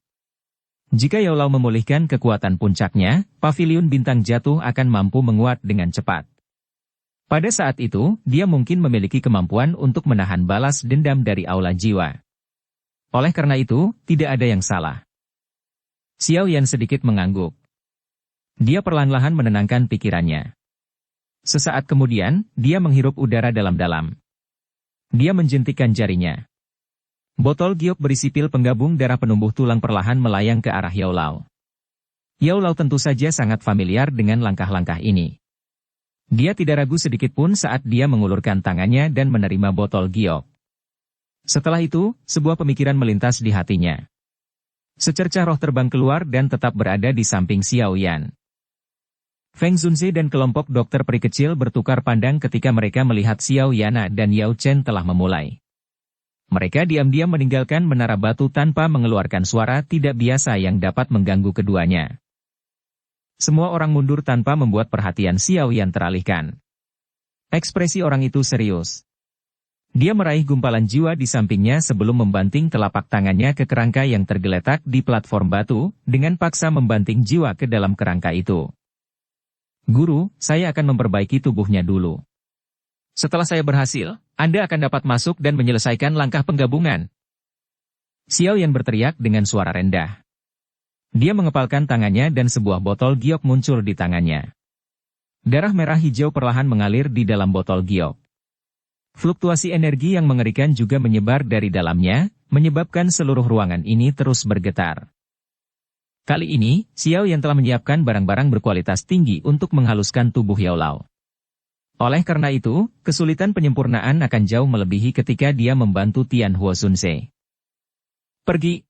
Jika Yao Lao memulihkan kekuatan puncaknya, pavilion bintang jatuh akan mampu menguat dengan cepat. Pada saat itu, dia mungkin memiliki kemampuan untuk menahan balas dendam dari aula jiwa. Oleh karena itu, tidak ada yang salah. Xiao Yan sedikit mengangguk. Dia perlahan-lahan menenangkan pikirannya. Sesaat kemudian, dia menghirup udara dalam-dalam. Dia menjentikkan jarinya. Botol giok berisi pil penggabung darah penumbuh tulang perlahan melayang ke arah Yao Lao. Yao Lao tentu saja sangat familiar dengan langkah-langkah ini. Dia tidak ragu sedikitpun saat dia mengulurkan tangannya dan menerima botol giok. Setelah itu, sebuah pemikiran melintas di hatinya. Secercah roh terbang keluar dan tetap berada di samping Xiao Yan. Feng Zunze dan kelompok dokter peri kecil bertukar pandang ketika mereka melihat Xiao Yana dan Yao Chen telah memulai. Mereka diam-diam meninggalkan menara batu tanpa mengeluarkan suara tidak biasa yang dapat mengganggu keduanya. Semua orang mundur tanpa membuat perhatian Xiao Yan teralihkan. Ekspresi orang itu serius. Dia meraih gumpalan jiwa di sampingnya sebelum membanting telapak tangannya ke kerangka yang tergeletak di platform batu, dengan paksa membanting jiwa ke dalam kerangka itu. Guru, saya akan memperbaiki tubuhnya dulu. Setelah saya berhasil, Anda akan dapat masuk dan menyelesaikan langkah penggabungan. Xiao Yan berteriak dengan suara rendah. Dia mengepalkan tangannya dan sebuah botol giok muncul di tangannya. Darah merah hijau perlahan mengalir di dalam botol giok. Fluktuasi energi yang mengerikan juga menyebar dari dalamnya, menyebabkan seluruh ruangan ini terus bergetar. Kali ini, Xiao Yan telah menyiapkan barang-barang berkualitas tinggi untuk menghaluskan tubuh Yao Lao. Oleh karena itu, kesulitan penyempurnaan akan jauh melebihi ketika dia membantu Tian Huo Zunze. Pergi.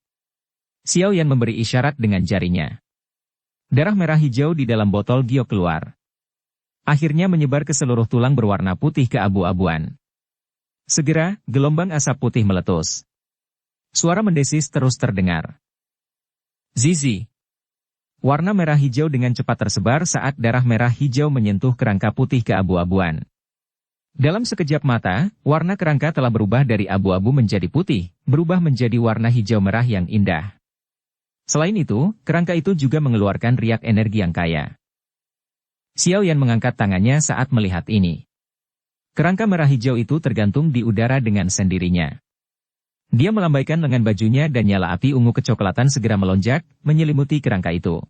Xiao Yan memberi isyarat dengan jarinya. Darah merah hijau di dalam botol giok keluar. Akhirnya menyebar ke seluruh tulang berwarna putih keabu-abuan. Segera, gelombang asap putih meletus. Suara mendesis terus terdengar. Zizi. Warna merah hijau dengan cepat tersebar saat darah merah hijau menyentuh kerangka putih keabu-abuan. Dalam sekejap mata, warna kerangka telah berubah dari abu-abu menjadi putih, berubah menjadi warna hijau merah yang indah. Selain itu, kerangka itu juga mengeluarkan riak energi yang kaya. Xiao Yan mengangkat tangannya saat melihat ini. Kerangka merah hijau itu tergantung di udara dengan sendirinya. Dia melambaikan lengan bajunya dan nyala api ungu kecoklatan segera melonjak, menyelimuti kerangka itu.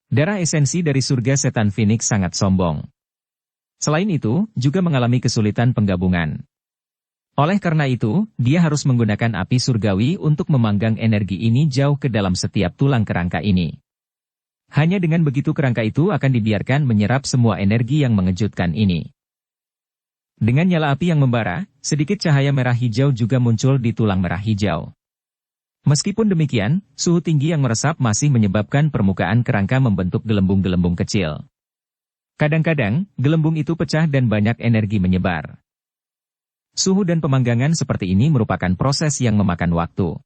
Darah esensi dari surga setan Phoenix sangat sombong. Selain itu, juga mengalami kesulitan penggabungan. Oleh karena itu, dia harus menggunakan api surgawi untuk memanggang energi ini jauh ke dalam setiap tulang kerangka ini. Hanya dengan begitu kerangka itu akan dibiarkan menyerap semua energi yang mengejutkan ini. Dengan nyala api yang membara, sedikit cahaya merah hijau juga muncul di tulang merah hijau. Meskipun demikian, suhu tinggi yang meresap masih menyebabkan permukaan kerangka membentuk gelembung-gelembung kecil. Kadang-kadang, gelembung itu pecah dan banyak energi menyebar. Suhu dan pemanggangan seperti ini merupakan proses yang memakan waktu.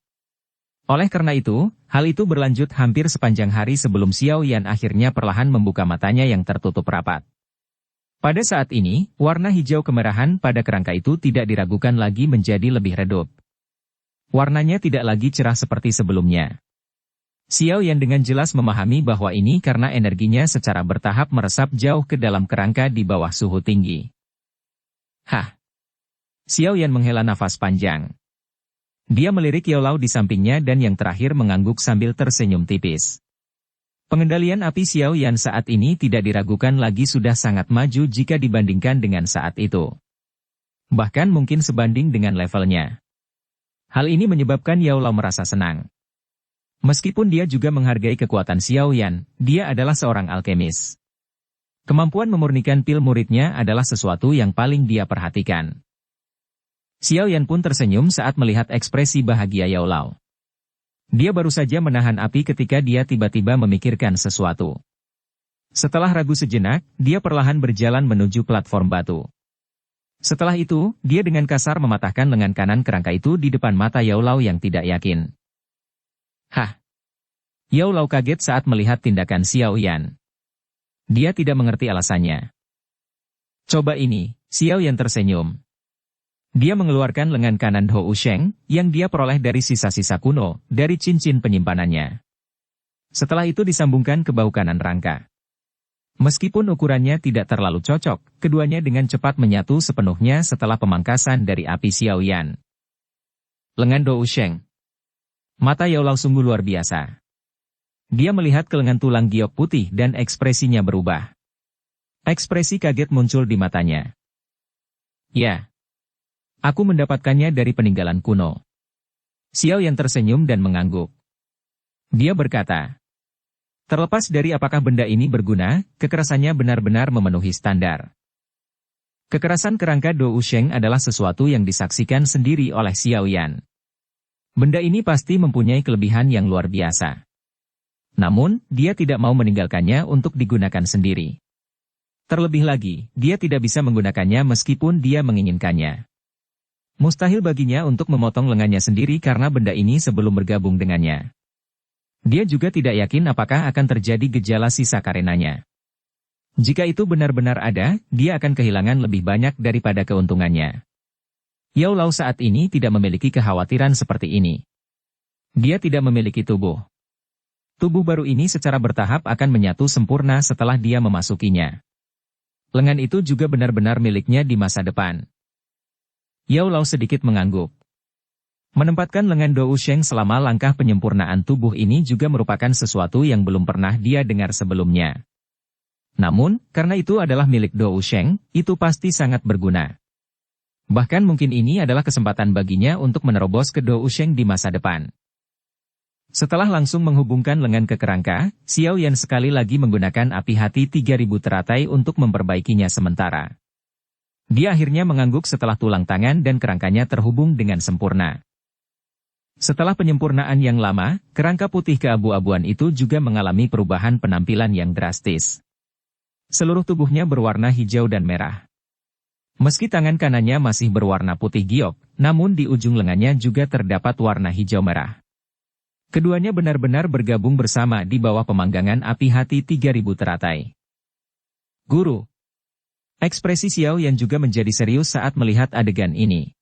Oleh karena itu, hal itu berlanjut hampir sepanjang hari sebelum Xiao Yan akhirnya perlahan membuka matanya yang tertutup rapat. Pada saat ini, warna hijau kemerahan pada kerangka itu tidak diragukan lagi menjadi lebih redup. Warnanya tidak lagi cerah seperti sebelumnya. Xiao Yan dengan jelas memahami bahwa ini karena energinya secara bertahap meresap jauh ke dalam kerangka di bawah suhu tinggi. Hah! Xiao Yan menghela nafas panjang. Dia melirik Yao Lao di sampingnya dan yang terakhir mengangguk sambil tersenyum tipis. Pengendalian api Xiao Yan saat ini tidak diragukan lagi sudah sangat maju jika dibandingkan dengan saat itu. Bahkan mungkin sebanding dengan levelnya. Hal ini menyebabkan Yao Lao merasa senang. Meskipun dia juga menghargai kekuatan Xiao Yan, dia adalah seorang alkemis. Kemampuan memurnikan pil muridnya adalah sesuatu yang paling dia perhatikan. Xiao Yan pun tersenyum saat melihat ekspresi bahagia Yao Lao. Dia baru saja menahan api ketika dia tiba-tiba memikirkan sesuatu. Setelah ragu sejenak, dia perlahan berjalan menuju platform batu. Setelah itu, dia dengan kasar mematahkan lengan kanan kerangka itu di depan mata Yao Lao yang tidak yakin. Hah! Yao Lao kaget saat melihat tindakan Xiao Yan. Dia tidak mengerti alasannya. Coba ini, Xiao Yan tersenyum. Dia mengeluarkan lengan kanan Hou Sheng, yang dia peroleh dari sisa-sisa kuno, dari cincin penyimpanannya. Setelah itu disambungkan ke bahu kanan rangka. Meskipun ukurannya tidak terlalu cocok, keduanya dengan cepat menyatu sepenuhnya setelah pemangkasan dari api Xiao Yan. Lengan Hou Sheng. Mata Yao Lao sungguh luar biasa. Dia melihat ke lengan tulang giok putih dan ekspresinya berubah. Ekspresi kaget muncul di matanya. Ya. Aku mendapatkannya dari peninggalan kuno. Xiao Yan tersenyum dan mengangguk. Dia berkata, terlepas dari apakah benda ini berguna, kekerasannya benar-benar memenuhi standar. Kekerasan kerangka Dou Sheng adalah sesuatu yang disaksikan sendiri oleh Xiao Yan. Benda ini pasti mempunyai kelebihan yang luar biasa. Namun, dia tidak mau meninggalkannya untuk digunakan sendiri. Terlebih lagi, dia tidak bisa menggunakannya meskipun dia menginginkannya. Mustahil baginya untuk memotong lengannya sendiri karena benda ini sebelum bergabung dengannya. Dia juga tidak yakin apakah akan terjadi gejala sisa karenanya. Jika itu benar-benar ada, dia akan kehilangan lebih banyak daripada keuntungannya. Yao Lao saat ini tidak memiliki kekhawatiran seperti ini. Dia tidak memiliki tubuh. Tubuh baru ini secara bertahap akan menyatu sempurna setelah dia memasukinya. Lengan itu juga benar-benar miliknya di masa depan. Yao Lao sedikit mengangguk. Menempatkan lengan Dou Sheng selama langkah penyempurnaan tubuh ini juga merupakan sesuatu yang belum pernah dia dengar sebelumnya. Namun, karena itu adalah milik Dou Sheng, itu pasti sangat berguna. Bahkan mungkin ini adalah kesempatan baginya untuk menerobos ke Dou Sheng di masa depan. Setelah langsung menghubungkan lengan ke kerangka, Xiao Yan sekali lagi menggunakan api hati 3000 teratai untuk memperbaikinya sementara. Dia akhirnya mengangguk setelah tulang tangan dan kerangkanya terhubung dengan sempurna. Setelah penyempurnaan yang lama, kerangka putih keabu-abuan itu juga mengalami perubahan penampilan yang drastis. Seluruh tubuhnya berwarna hijau dan merah. Meski tangan kanannya masih berwarna putih giok, namun di ujung lengannya juga terdapat warna hijau merah. Keduanya benar-benar bergabung bersama di bawah pemanggangan api hati 3000 teratai. Guru. Ekspresi Xiao Yan juga menjadi serius saat melihat adegan ini.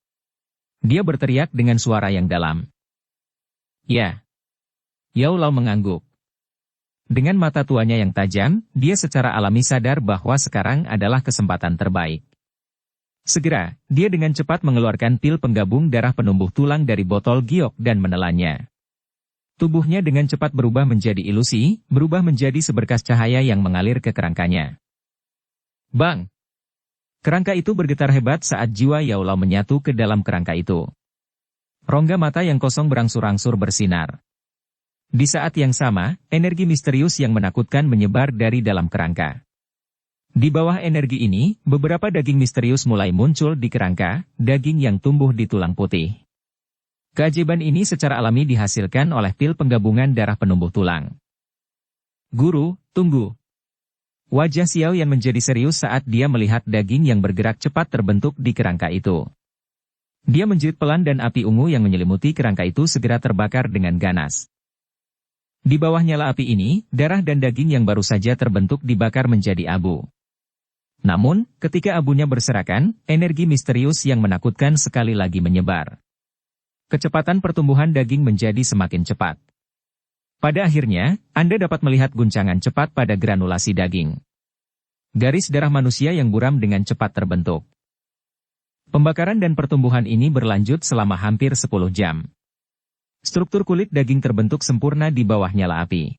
Dia berteriak dengan suara yang dalam. Ya. Yao Lao mengangguk. Dengan mata tuanya yang tajam, dia secara alami sadar bahwa sekarang adalah kesempatan terbaik. Segera, dia dengan cepat mengeluarkan pil penggabung darah penumbuh tulang dari botol giok dan menelannya. Tubuhnya dengan cepat berubah menjadi ilusi, berubah menjadi seberkas cahaya yang mengalir ke kerangkanya. Bang! Kerangka itu bergetar hebat saat jiwa Yao Lao menyatu ke dalam kerangka itu. Rongga mata yang kosong berangsur-angsur bersinar. Di saat yang sama, energi misterius yang menakutkan menyebar dari dalam kerangka. Di bawah energi ini, beberapa daging misterius mulai muncul di kerangka, daging yang tumbuh di tulang putih. Keajaiban ini secara alami dihasilkan oleh pil penggabungan darah penumbuh tulang. Guru, tunggu. Wajah Xiao Yan menjadi serius saat dia melihat daging yang bergerak cepat terbentuk di kerangka itu. Dia menjerit pelan dan api ungu yang menyelimuti kerangka itu segera terbakar dengan ganas. Di bawah nyala api ini, darah dan daging yang baru saja terbentuk dibakar menjadi abu. Namun, ketika abunya berserakan, energi misterius yang menakutkan sekali lagi menyebar. Kecepatan pertumbuhan daging menjadi semakin cepat. Pada akhirnya, Anda dapat melihat guncangan cepat pada granulasi daging. Garis darah manusia yang buram dengan cepat terbentuk. Pembakaran dan pertumbuhan ini berlanjut selama hampir 10 jam. Struktur kulit daging terbentuk sempurna di bawah nyala api.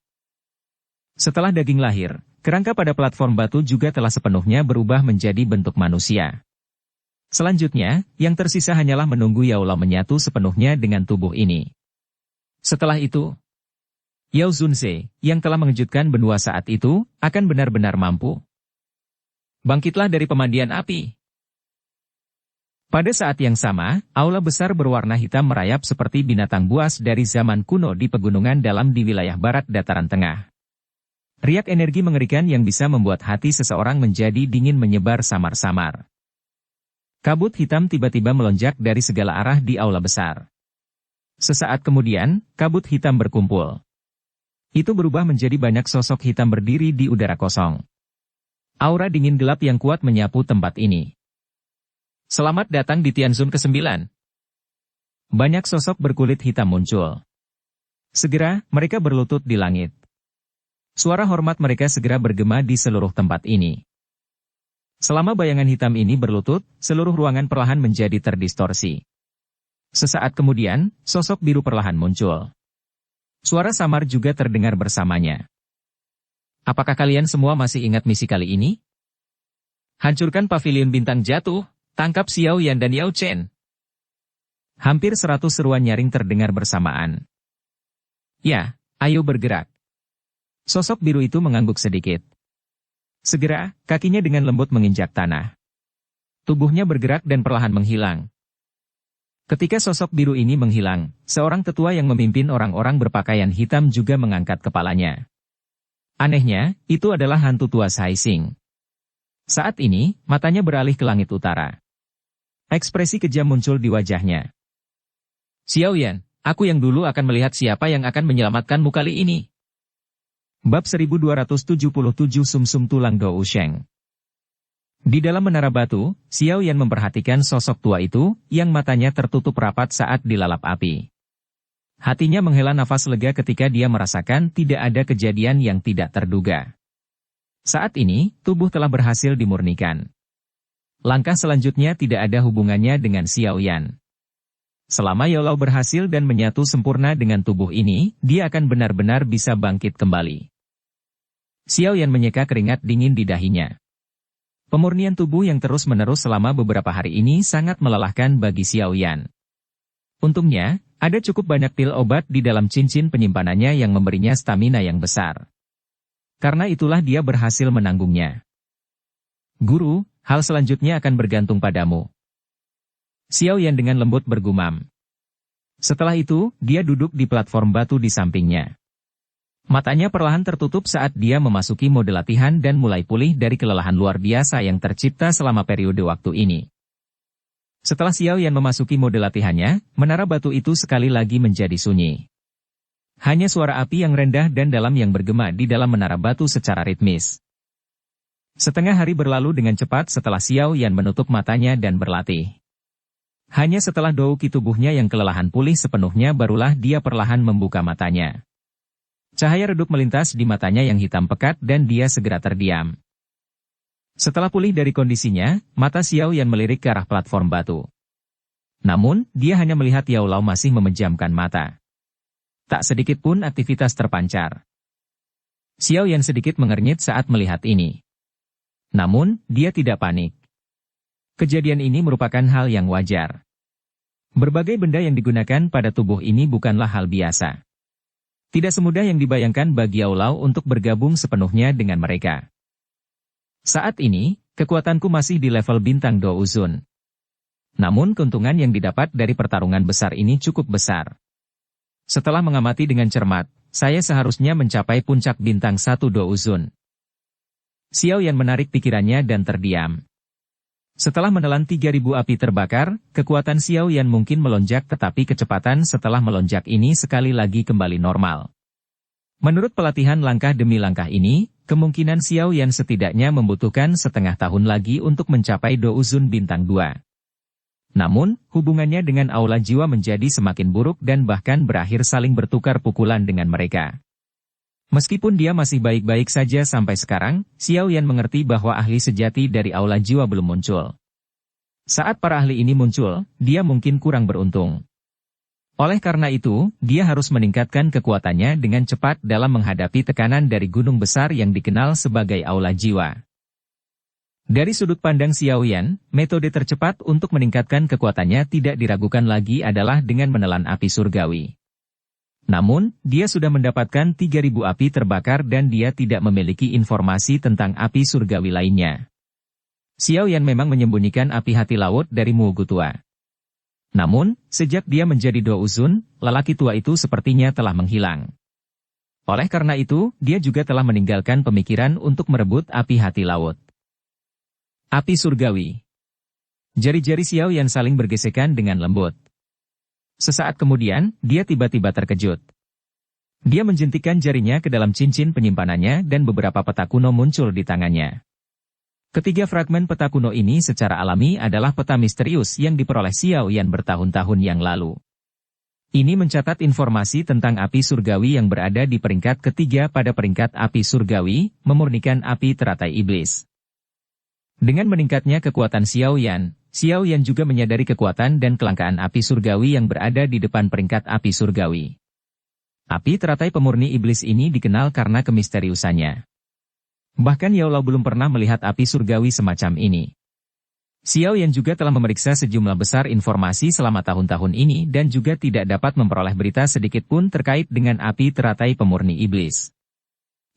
Setelah daging lahir, kerangka pada platform batu juga telah sepenuhnya berubah menjadi bentuk manusia. Selanjutnya, yang tersisa hanyalah menunggu Yao Lao menyatu sepenuhnya dengan tubuh ini. Setelah itu, Yao Zunze, yang telah mengejutkan benua saat itu, akan benar-benar mampu. Bangkitlah dari pemandian api. Pada saat yang sama, aula besar berwarna hitam merayap seperti binatang buas dari zaman kuno di pegunungan dalam di wilayah barat dataran tengah. Riak energi mengerikan yang bisa membuat hati seseorang menjadi dingin menyebar samar-samar. Kabut hitam tiba-tiba melonjak dari segala arah di aula besar. Sesaat kemudian, kabut hitam berkumpul. Itu berubah menjadi banyak sosok hitam berdiri di udara kosong. Aura dingin gelap yang kuat menyapu tempat ini. Selamat datang di Tianzun ke-9. Banyak sosok berkulit hitam muncul. Segera, mereka berlutut di langit. Suara hormat mereka segera bergema di seluruh tempat ini. Selama bayangan hitam ini berlutut, seluruh ruangan perlahan menjadi terdistorsi. Sesaat kemudian, sosok biru perlahan muncul. Suara samar juga terdengar bersamanya. Apakah kalian semua masih ingat misi kali ini? Hancurkan pavilion bintang jatuh. Tangkap Xiao Yan dan Yao Chen. Hampir 100 seruan nyaring terdengar bersamaan. Ya, ayo bergerak. Sosok biru itu mengangguk sedikit. Segera, kakinya dengan lembut menginjak tanah. Tubuhnya bergerak dan perlahan menghilang. Ketika sosok biru ini menghilang, seorang tetua yang memimpin orang-orang berpakaian hitam juga mengangkat kepalanya. Anehnya, itu adalah hantu tua Sai Xing. Saat ini, matanya beralih ke langit utara. Ekspresi kejam muncul di wajahnya. Xiao Yan, aku yang dulu akan melihat siapa yang akan menyelamatkanmu kali ini. Bab 1277 Sumsum Tulang Dou Sheng. Di dalam menara batu, Xiao Yan memperhatikan sosok tua itu, yang matanya tertutup rapat saat dilalap api. Hatinya menghela nafas lega ketika dia merasakan tidak ada kejadian yang tidak terduga. Saat ini, tubuh telah berhasil dimurnikan. Langkah selanjutnya tidak ada hubungannya dengan Xiao Yan. Selama Yao Lao berhasil dan menyatu sempurna dengan tubuh ini, dia akan benar-benar bisa bangkit kembali. Xiao Yan menyeka keringat dingin di dahinya. Pemurnian tubuh yang terus-menerus selama beberapa hari ini sangat melelahkan bagi Xiao Yan. Untungnya, ada cukup banyak pil obat di dalam cincin penyimpanannya yang memberinya stamina yang besar. Karena itulah dia berhasil menanggungnya. Guru, hal selanjutnya akan bergantung padamu. Xiao Yan dengan lembut bergumam. Setelah itu, dia duduk di platform batu di sampingnya. Matanya perlahan tertutup saat dia memasuki mode latihan dan mulai pulih dari kelelahan luar biasa yang tercipta selama periode waktu ini. Setelah Xiao Yan memasuki mode latihannya, menara batu itu sekali lagi menjadi sunyi. Hanya suara api yang rendah dan dalam yang bergema di dalam menara batu secara ritmis. Setengah hari berlalu dengan cepat setelah Xiao Yan menutup matanya dan berlatih. Hanya setelah douki tubuhnya yang kelelahan pulih sepenuhnya barulah dia perlahan membuka matanya. Cahaya redup melintas di matanya yang hitam pekat dan dia segera terdiam. Setelah pulih dari kondisinya, mata Xiao Yan melirik ke arah platform batu. Namun, dia hanya melihat Yao Lao masih memejamkan mata. Tak sedikit pun aktivitas terpancar. Xiao Yan sedikit mengernyit saat melihat ini. Namun, dia tidak panik. Kejadian ini merupakan hal yang wajar. Berbagai benda yang digunakan pada tubuh ini bukanlah hal biasa. Tidak semudah yang dibayangkan bagi Yao Lao untuk bergabung sepenuhnya dengan mereka. Saat ini, kekuatanku masih di level bintang Douzun. Namun keuntungan yang didapat dari pertarungan besar ini cukup besar. Setelah mengamati dengan cermat, saya seharusnya mencapai puncak bintang 1 Douzun. Xiao Yan menarik pikirannya dan terdiam. Setelah menelan 3.000 api terbakar, kekuatan Xiao Yan mungkin melonjak tetapi kecepatan setelah melonjak ini sekali lagi kembali normal. Menurut pelatihan langkah demi langkah ini, kemungkinan Xiao Yan setidaknya membutuhkan setengah tahun lagi untuk mencapai Douzun bintang 2. Namun, hubungannya dengan aula jiwa menjadi semakin buruk dan bahkan berakhir saling bertukar pukulan dengan mereka. Meskipun dia masih baik-baik saja sampai sekarang, Xiao Yan mengerti bahwa ahli sejati dari aula jiwa belum muncul. Saat para ahli ini muncul, dia mungkin kurang beruntung. Oleh karena itu, dia harus meningkatkan kekuatannya dengan cepat dalam menghadapi tekanan dari gunung besar yang dikenal sebagai aula jiwa. Dari sudut pandang Xiaoyan, metode tercepat untuk meningkatkan kekuatannya tidak diragukan lagi adalah dengan menelan api surgawi. Namun, dia sudah mendapatkan 3.000 api terbakar dan dia tidak memiliki informasi tentang api surgawi lainnya. Xiaoyan memang menyembunyikan api hati laut dari Mu Gutua. Namun, sejak dia menjadi Douzun, lelaki tua itu sepertinya telah menghilang. Oleh karena itu, dia juga telah meninggalkan pemikiran untuk merebut api hati laut. Api surgawi. Jari-jari Xiaoyan saling bergesekan dengan lembut. Sesaat kemudian, dia tiba-tiba terkejut. Dia menjentikkan jarinya ke dalam cincin penyimpanannya dan beberapa peta kuno muncul di tangannya. Ketiga fragmen peta kuno ini secara alami adalah peta misterius yang diperoleh Xiaoyan bertahun-tahun yang lalu. Ini mencatat informasi tentang api surgawi yang berada di peringkat ketiga pada peringkat api surgawi, memurnikan api teratai iblis. Dengan meningkatnya kekuatan Xiaoyan juga menyadari kekuatan dan kelangkaan api surgawi yang berada di depan peringkat api surgawi. Api teratai pemurni iblis ini dikenal karena kemisteriusannya. Bahkan Yao Lao belum pernah melihat api surgawi semacam ini. Xiaoyan juga telah memeriksa sejumlah besar informasi selama tahun-tahun ini dan juga tidak dapat memperoleh berita sedikit pun terkait dengan api teratai pemurni iblis.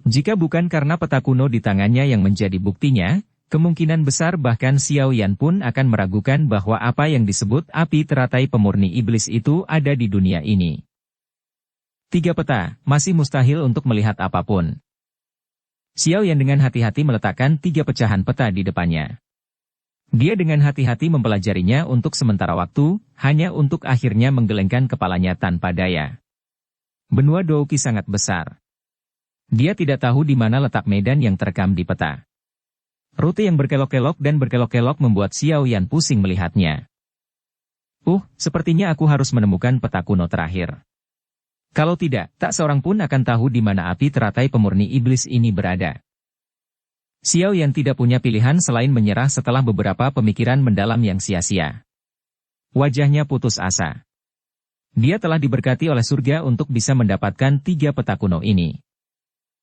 Jika bukan karena peta kuno di tangannya yang menjadi buktinya, kemungkinan besar bahkan Xiaoyan pun akan meragukan bahwa apa yang disebut api teratai pemurni iblis itu ada di dunia ini. 3 peta, masih mustahil untuk melihat apapun. Xiaoyan dengan hati-hati meletakkan 3 pecahan peta di depannya. Dia dengan hati-hati mempelajarinya untuk sementara waktu, hanya untuk akhirnya menggelengkan kepalanya tanpa daya. Benua Douqi sangat besar. Dia tidak tahu di mana letak medan yang terekam di peta. Rute yang berkelok-kelok dan berkelok-kelok membuat Xiaoyan pusing melihatnya. Sepertinya aku harus menemukan peta kuno terakhir. Kalau tidak, tak seorang pun akan tahu di mana api teratai pemurni iblis ini berada. Xiaoyan tidak punya pilihan selain menyerah setelah beberapa pemikiran mendalam yang sia-sia. Wajahnya putus asa. Dia telah diberkati oleh surga untuk bisa mendapatkan 3 peta kuno ini.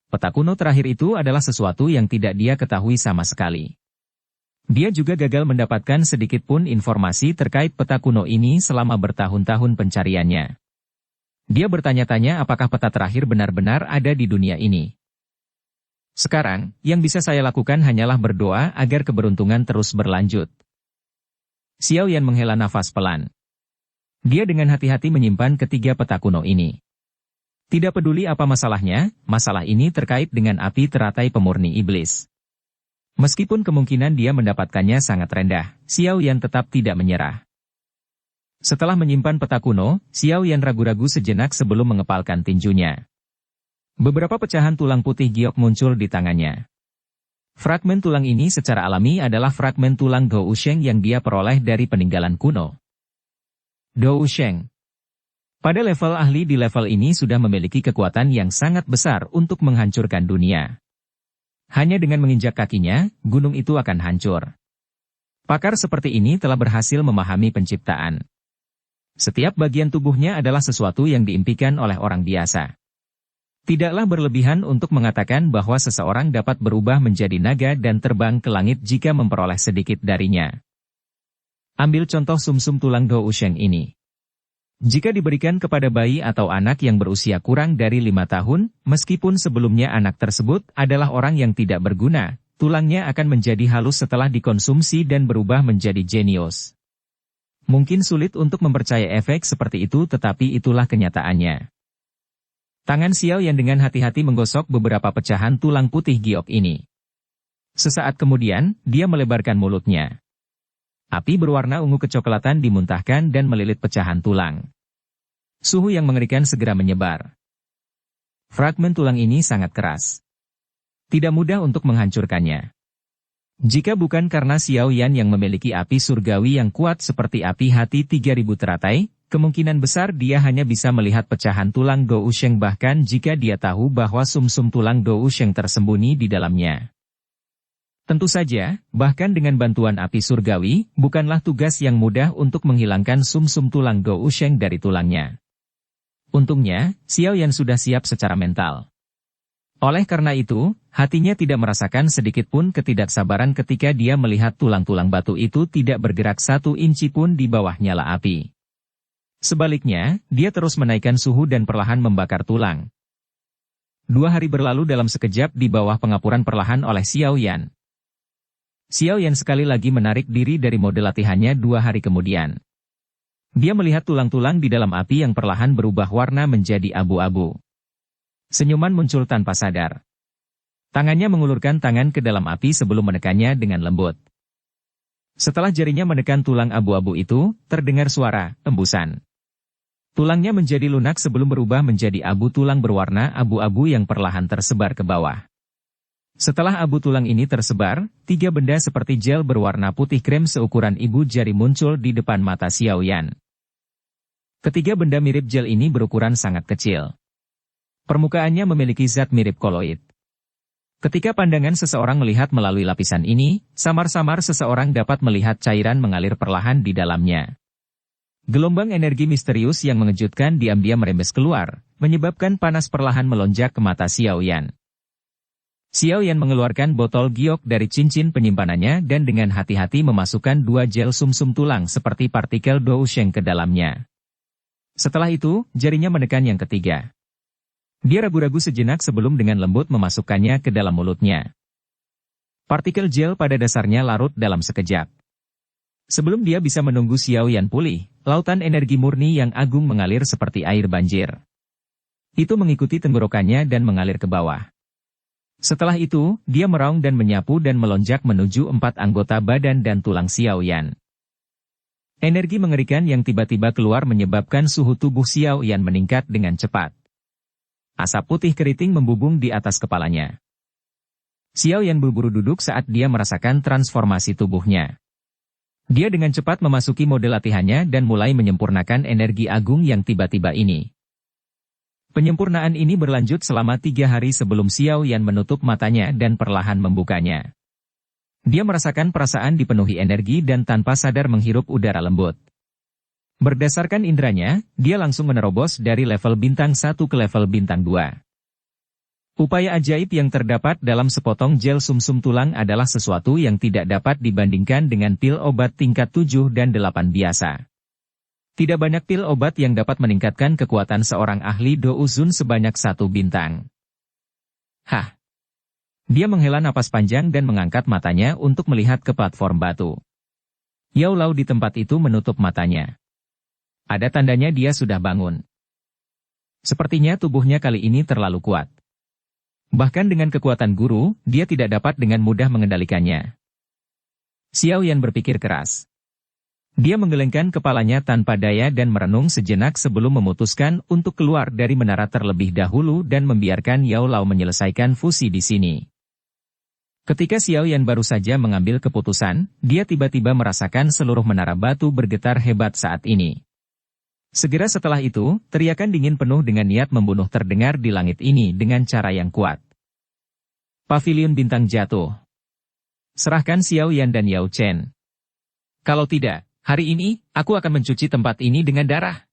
Peta kuno terakhir itu adalah sesuatu yang tidak dia ketahui sama sekali. Dia juga gagal mendapatkan sedikit pun informasi terkait peta kuno ini selama bertahun-tahun pencariannya. Dia bertanya-tanya apakah peta terakhir benar-benar ada di dunia ini. Sekarang, yang bisa saya lakukan hanyalah berdoa agar keberuntungan terus berlanjut. Xiaoyan menghela nafas pelan. Dia dengan hati-hati menyimpan ketiga peta kuno ini. Tidak peduli apa masalahnya, masalah ini terkait dengan api teratai pemurni iblis. Meskipun kemungkinan dia mendapatkannya sangat rendah, Xiaoyan tetap tidak menyerah. Setelah menyimpan peta kuno, Xiaoyan ragu-ragu sejenak sebelum mengepalkan tinjunya. Beberapa pecahan tulang putih giok muncul di tangannya. Fragmen tulang ini secara alami adalah fragmen tulang Dousheng yang dia peroleh dari peninggalan kuno. Dousheng. Pada level ahli di level ini sudah memiliki kekuatan yang sangat besar untuk menghancurkan dunia. Hanya dengan menginjak kakinya, gunung itu akan hancur. Pakar seperti ini telah berhasil memahami penciptaan. Setiap bagian tubuhnya adalah sesuatu yang diimpikan oleh orang biasa. Tidaklah berlebihan untuk mengatakan bahwa seseorang dapat berubah menjadi naga dan terbang ke langit jika memperoleh sedikit darinya. Ambil contoh sumsum tulang Dousheng ini. Jika diberikan kepada bayi atau anak yang berusia kurang dari 5 tahun, meskipun sebelumnya anak tersebut adalah orang yang tidak berguna, tulangnya akan menjadi halus setelah dikonsumsi dan berubah menjadi jenius. Mungkin sulit untuk mempercayai efek seperti itu tetapi itulah kenyataannya. Tangan Xiaoyan dengan hati-hati menggosok beberapa pecahan tulang putih giok ini. Sesaat kemudian, dia melebarkan mulutnya. Api berwarna ungu kecoklatan dimuntahkan dan melilit pecahan tulang. Suhu yang mengerikan segera menyebar. Fragmen tulang ini sangat keras. Tidak mudah untuk menghancurkannya. Jika bukan karena Xiaoyan yang memiliki api surgawi yang kuat seperti api hati 3000 teratai, kemungkinan besar dia hanya bisa melihat pecahan tulang Dousheng bahkan jika dia tahu bahwa sumsum tulang Dousheng tersembunyi di dalamnya. Tentu saja, bahkan dengan bantuan api surgawi, bukanlah tugas yang mudah untuk menghilangkan sumsum tulang Dousheng dari tulangnya. Untungnya, Xiao Yan sudah siap secara mental. Oleh karena itu, hatinya tidak merasakan sedikit pun ketidaksabaran ketika dia melihat tulang-tulang batu itu tidak bergerak 1 inci pun di bawah nyala api. Sebaliknya, dia terus menaikkan suhu dan perlahan membakar tulang. 2 hari berlalu dalam sekejap di bawah pengapuran perlahan oleh Xiao Yan. Xiao Yan sekali lagi menarik diri dari mode latihannya 2 hari kemudian. Dia melihat tulang-tulang di dalam api yang perlahan berubah warna menjadi abu-abu. Senyuman muncul tanpa sadar. Tangannya mengulurkan tangan ke dalam api sebelum menekannya dengan lembut. Setelah jarinya menekan tulang abu-abu itu, terdengar suara embusan. Tulangnya menjadi lunak sebelum berubah menjadi abu tulang berwarna abu-abu yang perlahan tersebar ke bawah. Setelah abu tulang ini tersebar, 3 benda seperti gel berwarna putih krem seukuran ibu jari muncul di depan mata Xiao Yan. Ketiga benda mirip gel ini berukuran sangat kecil. Permukaannya memiliki zat mirip koloid. Ketika pandangan seseorang melihat melalui lapisan ini, samar-samar seseorang dapat melihat cairan mengalir perlahan di dalamnya. Gelombang energi misterius yang mengejutkan diam-diam merembes keluar, menyebabkan panas perlahan melonjak ke mata Xiao Yan. Xiao Yan mengeluarkan botol giok dari cincin penyimpanannya dan dengan hati-hati memasukkan 2 gel sumsum tulang seperti partikel dousheng ke dalamnya. Setelah itu, jarinya menekan yang ketiga. Dia ragu-ragu sejenak sebelum dengan lembut memasukkannya ke dalam mulutnya. Partikel gel pada dasarnya larut dalam sekejap. Sebelum dia bisa menunggu Xiao Yan pulih, lautan energi murni yang agung mengalir seperti air banjir. Itu mengikuti tenggorokannya dan mengalir ke bawah. Setelah itu, dia meraung dan menyapu dan melonjak menuju 4 anggota badan dan tulang Xiao Yan. Energi mengerikan yang tiba-tiba keluar menyebabkan suhu tubuh Xiao Yan meningkat dengan cepat. Asap putih keriting membubung di atas kepalanya. Xiao Yan buru-buru duduk saat dia merasakan transformasi tubuhnya. Dia dengan cepat memasuki mode latihannya dan mulai menyempurnakan energi agung yang tiba-tiba ini. Penyempurnaan ini berlanjut selama 3 hari sebelum Xiao Yan menutup matanya dan perlahan membukanya. Dia merasakan perasaan dipenuhi energi dan tanpa sadar menghirup udara lembut. Berdasarkan inderanya, dia langsung menerobos dari level bintang 1 ke level bintang 2. Upaya ajaib yang terdapat dalam sepotong gel sumsum tulang adalah sesuatu yang tidak dapat dibandingkan dengan pil obat tingkat 7 dan 8 biasa. Tidak banyak pil obat yang dapat meningkatkan kekuatan seorang ahli douzun sebanyak 1 bintang. Hah! Dia menghela napas panjang dan mengangkat matanya untuk melihat ke platform batu. Yao Lao di tempat itu menutup matanya. Ada tandanya dia sudah bangun. Sepertinya tubuhnya kali ini terlalu kuat. Bahkan dengan kekuatan guru, dia tidak dapat dengan mudah mengendalikannya. Xiao Yan berpikir keras. Dia menggelengkan kepalanya tanpa daya dan merenung sejenak sebelum memutuskan untuk keluar dari menara terlebih dahulu dan membiarkan Yao Lao menyelesaikan fusi di sini. Ketika Xiao Yan baru saja mengambil keputusan, dia tiba-tiba merasakan seluruh menara batu bergetar hebat saat ini. Segera setelah itu, teriakan dingin penuh dengan niat membunuh terdengar di langit ini dengan cara yang kuat. Pavilion bintang jatuh. Serahkan Xiao Yan dan Yao Chen. Kalau tidak, hari ini, aku akan mencuci tempat ini dengan darah.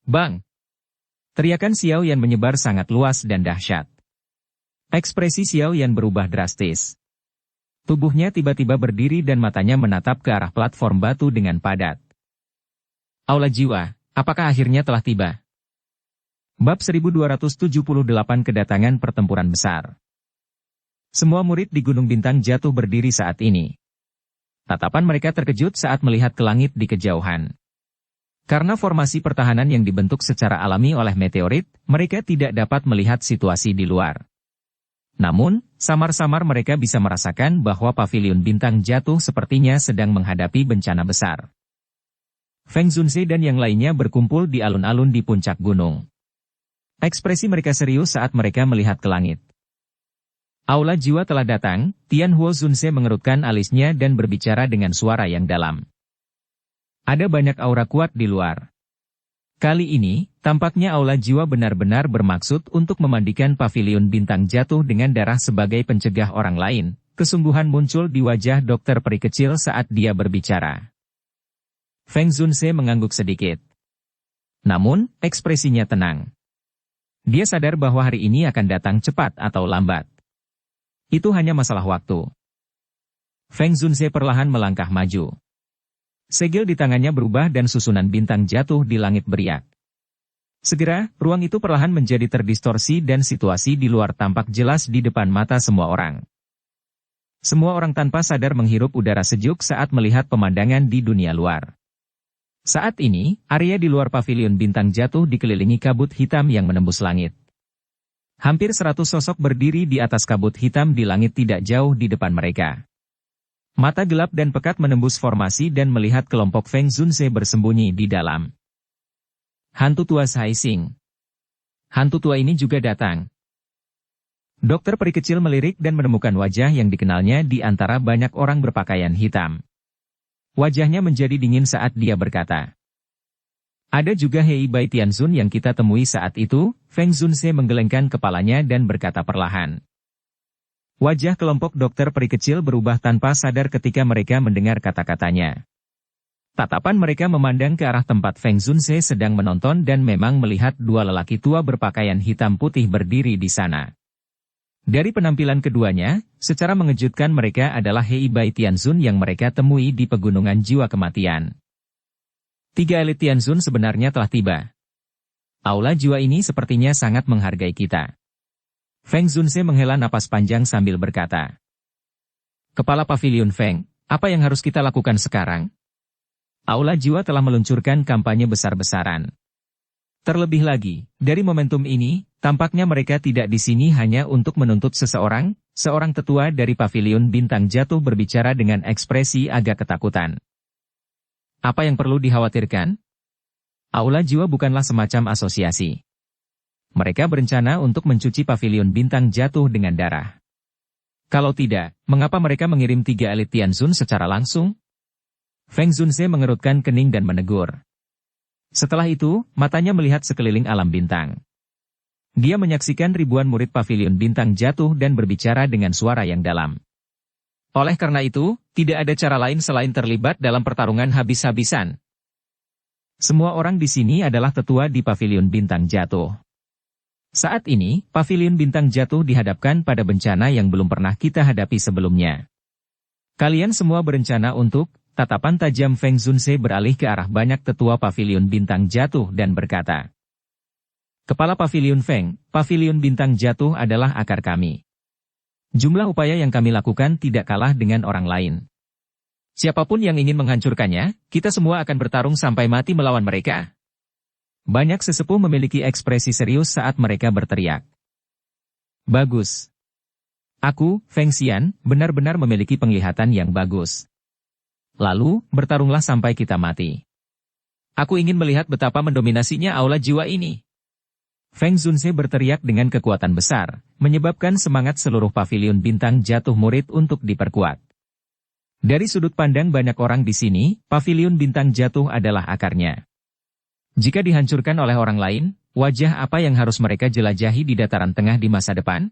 Bang! Teriakan Xiao Yan menyebar sangat luas dan dahsyat. Ekspresi Xiao Yan berubah drastis. Tubuhnya tiba-tiba berdiri dan matanya menatap ke arah platform batu dengan padat. Aula jiwa, apakah akhirnya telah tiba? Bab 1278 Kedatangan Pertempuran Besar. Semua murid di Gunung Bintang jatuh berdiri saat ini. Tatapan mereka terkejut saat melihat ke langit di kejauhan. Karena formasi pertahanan yang dibentuk secara alami oleh meteorit, mereka tidak dapat melihat situasi di luar. Namun, samar-samar mereka bisa merasakan bahwa pavilion bintang jatuh sepertinya sedang menghadapi bencana besar. Feng Zunze dan yang lainnya berkumpul di alun-alun di puncak gunung. Ekspresi mereka serius saat mereka melihat ke langit. Aula jiwa telah datang, Tian Huo Zunze mengerutkan alisnya dan berbicara dengan suara yang dalam. Ada banyak aura kuat di luar. Kali ini, tampaknya aula jiwa benar-benar bermaksud untuk memandikan pavilion bintang jatuh dengan darah sebagai pencegah orang lain. Kesungguhan muncul di wajah dokter peri kecil saat dia berbicara. Feng Zunze mengangguk sedikit. Namun, ekspresinya tenang. Dia sadar bahwa hari ini akan datang cepat atau lambat. Itu hanya masalah waktu. Feng Zunze perlahan melangkah maju. Segel di tangannya berubah dan susunan bintang jatuh di langit beriak. Segera, ruang itu perlahan menjadi terdistorsi dan situasi di luar tampak jelas di depan mata semua orang. Semua orang tanpa sadar menghirup udara sejuk saat melihat pemandangan di dunia luar. Saat ini, area di luar pavilion bintang jatuh dikelilingi kabut hitam yang menembus langit. Hampir 100 sosok berdiri di atas kabut hitam di langit tidak jauh di depan mereka. Mata gelap dan pekat menembus formasi dan melihat kelompok Feng Zunze bersembunyi di dalam. Hantu tua Sai Xing. Hantu tua ini juga datang. Dokter peri kecil melirik dan menemukan wajah yang dikenalnya di antara banyak orang berpakaian hitam. Wajahnya menjadi dingin saat dia berkata. Ada juga Hei Bai Tianzun yang kita temui saat itu. Feng Zunze menggelengkan kepalanya dan berkata perlahan. Wajah kelompok dokter peri kecil berubah tanpa sadar ketika mereka mendengar kata-katanya. Tatapan mereka memandang ke arah tempat Feng Zunze sedang menonton dan memang melihat dua lelaki tua berpakaian hitam putih berdiri di sana. Dari penampilan keduanya, secara mengejutkan mereka adalah Hei Bai Tianzun yang mereka temui di pegunungan jiwa kematian. 3 elit Tianzun sebenarnya telah tiba. Aula jiwa ini sepertinya sangat menghargai kita. Feng Zunze menghela napas panjang sambil berkata. Kepala Pavilion Feng, apa yang harus kita lakukan sekarang? Aula jiwa telah meluncurkan kampanye besar-besaran. Terlebih lagi, dari momentum ini, tampaknya mereka tidak di sini hanya untuk menuntut seseorang. Seorang tetua dari pavilion bintang jatuh berbicara dengan ekspresi agak ketakutan. Apa yang perlu dikhawatirkan? Aula jiwa bukanlah semacam asosiasi. Mereka berencana untuk mencuci pavilion bintang jatuh dengan darah. Kalau tidak, mengapa mereka mengirim 3 elit Tianzun secara langsung? Feng Zunze mengerutkan kening dan menegur. Setelah itu, matanya melihat sekeliling alam bintang. Dia menyaksikan ribuan murid pavilion bintang jatuh dan berbicara dengan suara yang dalam. Oleh karena itu, tidak ada cara lain selain terlibat dalam pertarungan habis-habisan. Semua orang di sini adalah tetua di pavilion bintang jatuh. Saat ini, pavilion bintang jatuh dihadapkan pada bencana yang belum pernah kita hadapi sebelumnya. Kalian semua berencana untuk... Tatapan tajam Feng Zunze beralih ke arah banyak tetua pavilion bintang jatuh dan berkata. Kepala pavilion Feng, pavilion bintang jatuh adalah akar kami. Jumlah upaya yang kami lakukan tidak kalah dengan orang lain. Siapapun yang ingin menghancurkannya, kita semua akan bertarung sampai mati melawan mereka. Banyak sesepuh memiliki ekspresi serius saat mereka berteriak. Bagus. Aku, Feng Xian, benar-benar memiliki penglihatan yang bagus. Lalu, bertarunglah sampai kita mati. Aku ingin melihat betapa mendominasinya aula jiwa ini. Feng Zunze berteriak dengan kekuatan besar, menyebabkan semangat seluruh pavilion bintang jatuh murid untuk diperkuat. Dari sudut pandang banyak orang di sini, pavilion bintang jatuh adalah akarnya. Jika dihancurkan oleh orang lain, wajah apa yang harus mereka jelajahi di dataran tengah di masa depan?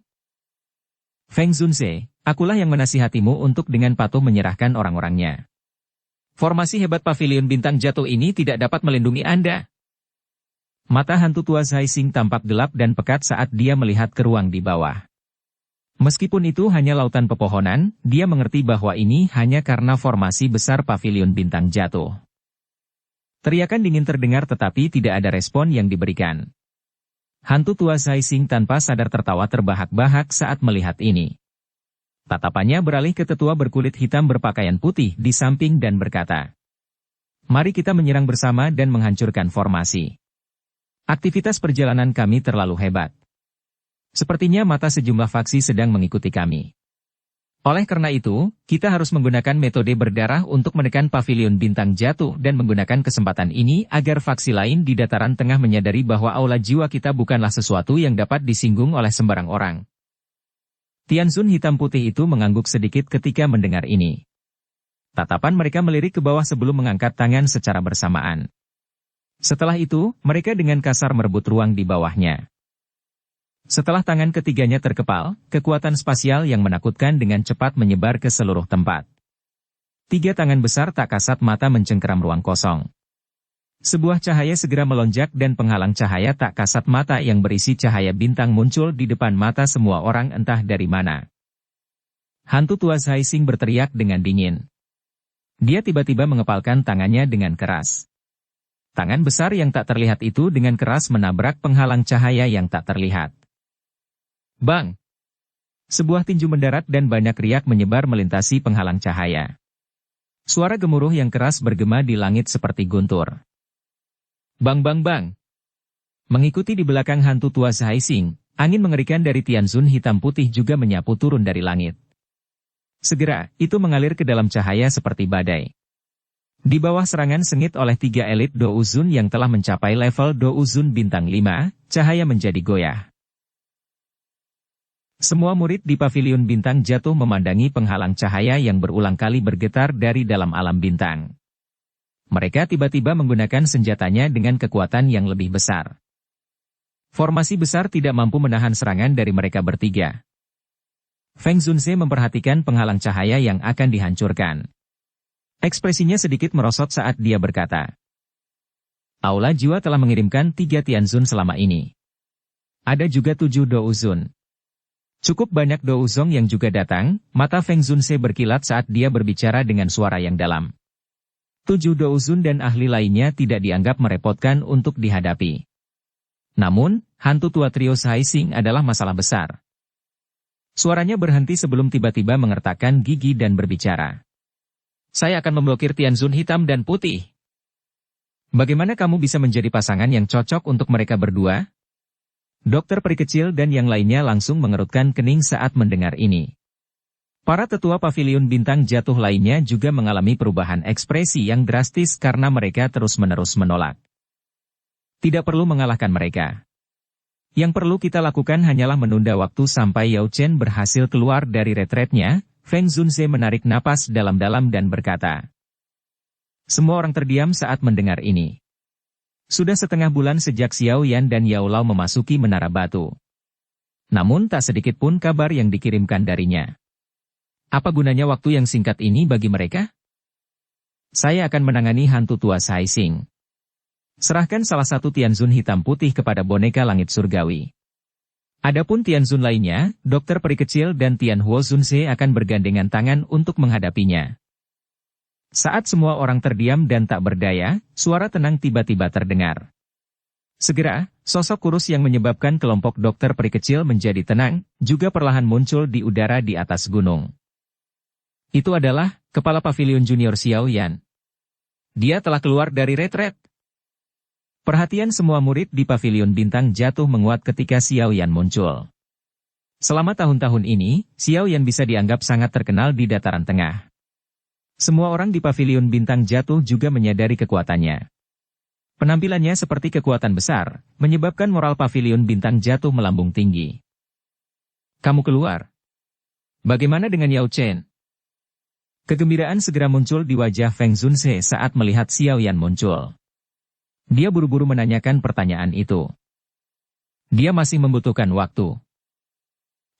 Feng Zunze, akulah yang menasihatimu untuk dengan patuh menyerahkan orang-orangnya. Formasi hebat pavilion bintang jatuh ini tidak dapat melindungi Anda. Mata hantu tua Sai Xing tampak gelap dan pekat saat dia melihat ke ruang di bawah. Meskipun itu hanya lautan pepohonan, dia mengerti bahwa ini hanya karena formasi besar pavilion bintang jatuh. Teriakan dingin terdengar tetapi tidak ada respon yang diberikan. Hantu tua Sai Xing tanpa sadar tertawa terbahak-bahak saat melihat ini. Tatapannya beralih ke tetua berkulit hitam berpakaian putih di samping dan berkata, Mari kita menyerang bersama dan menghancurkan formasi. Aktivitas perjalanan kami terlalu hebat. Sepertinya mata sejumlah faksi sedang mengikuti kami. Oleh karena itu, kita harus menggunakan metode berdarah untuk menekan pavilion bintang jatuh dan menggunakan kesempatan ini agar faksi lain di dataran tengah menyadari bahwa aula jiwa kita bukanlah sesuatu yang dapat disinggung oleh sembarang orang. Tianzun hitam putih itu mengangguk sedikit ketika mendengar ini. Tatapan mereka melirik ke bawah sebelum mengangkat tangan secara bersamaan. Setelah itu, mereka dengan kasar merebut ruang di bawahnya. Setelah tangan ketiganya terkepal, kekuatan spasial yang menakutkan dengan cepat menyebar ke seluruh tempat. 3 tangan besar tak kasat mata mencengkeram ruang kosong. Sebuah cahaya segera melonjak dan penghalang cahaya tak kasat mata yang berisi cahaya bintang muncul di depan mata semua orang entah dari mana. Hantu tua Zhai Xing berteriak dengan dingin. Dia tiba-tiba mengepalkan tangannya dengan keras. Tangan besar yang tak terlihat itu dengan keras menabrak penghalang cahaya yang tak terlihat. Bang! Sebuah tinju mendarat dan banyak riak menyebar melintasi penghalang cahaya. Suara gemuruh yang keras bergema di langit seperti guntur. Bang bang bang! Mengikuti di belakang hantu tua Zhai Xing, angin mengerikan dari Tianzun hitam putih juga menyapu turun dari langit. Segera, itu mengalir ke dalam cahaya seperti badai. Di bawah serangan sengit oleh 3 elit Do Uzun yang telah mencapai level Do Uzun bintang 5, cahaya menjadi goyah. Semua murid di pavilion bintang jatuh memandangi penghalang cahaya yang berulang kali bergetar dari dalam alam bintang. Mereka tiba-tiba menggunakan senjatanya dengan kekuatan yang lebih besar. Formasi besar tidak mampu menahan serangan dari mereka bertiga. Feng Zunze memperhatikan penghalang cahaya yang akan dihancurkan. Ekspresinya sedikit merosot saat dia berkata. Aula jiwa telah mengirimkan 3 Tianzun selama ini. Ada juga 7 Do Uzun. Cukup banyak Do Uzong yang juga datang, mata Feng Zunze berkilat saat dia berbicara dengan suara yang dalam. 7 Do Uzun dan ahli lainnya tidak dianggap merepotkan untuk dihadapi. Namun, hantu tua trio Zhai Xing adalah masalah besar. Suaranya berhenti sebelum tiba-tiba mengertakkan gigi dan berbicara. Saya akan memblokir Tianzun hitam dan putih. Bagaimana kamu bisa menjadi pasangan yang cocok untuk mereka berdua? Dokter peri kecil dan yang lainnya langsung mengerutkan kening saat mendengar ini. Para tetua pavilion bintang jatuh lainnya juga mengalami perubahan ekspresi yang drastis karena mereka terus-menerus menolak. Tidak perlu mengalahkan mereka. Yang perlu kita lakukan hanyalah menunda waktu sampai Yao Chen berhasil keluar dari retretnya. Feng Zunze menarik napas dalam-dalam dan berkata. Semua orang terdiam saat mendengar ini. Sudah setengah bulan sejak Xiao Yan dan Yao Lao memasuki Menara Batu. Namun tak sedikit pun kabar yang dikirimkan darinya. Apa gunanya waktu yang singkat ini bagi mereka? Saya akan menangani hantu tua Zhai Xing. Serahkan salah satu Tianzun hitam putih kepada boneka langit surgawi. Adapun Tianzun lainnya, dokter peri kecil dan Tian Huo Zunze akan bergandengan tangan untuk menghadapinya. Saat semua orang terdiam dan tak berdaya, suara tenang tiba-tiba terdengar. Segera, sosok kurus yang menyebabkan kelompok dokter peri kecil menjadi tenang, juga perlahan muncul di udara di atas gunung. Itu adalah kepala pavilion junior Xiao Yan. Dia telah keluar dari retret. Perhatian semua murid di pavilion bintang jatuh menguat ketika Xiao Yan muncul. Selama tahun-tahun ini, Xiao Yan bisa dianggap sangat terkenal di dataran tengah. Semua orang di pavilion bintang jatuh juga menyadari kekuatannya. Penampilannya seperti kekuatan besar, menyebabkan moral pavilion bintang jatuh melambung tinggi. Kamu keluar. Bagaimana dengan Yao Chen? Kegembiraan segera muncul di wajah Feng Zunze saat melihat Xiao Yan muncul. Dia buru-buru menanyakan pertanyaan itu. Dia masih membutuhkan waktu.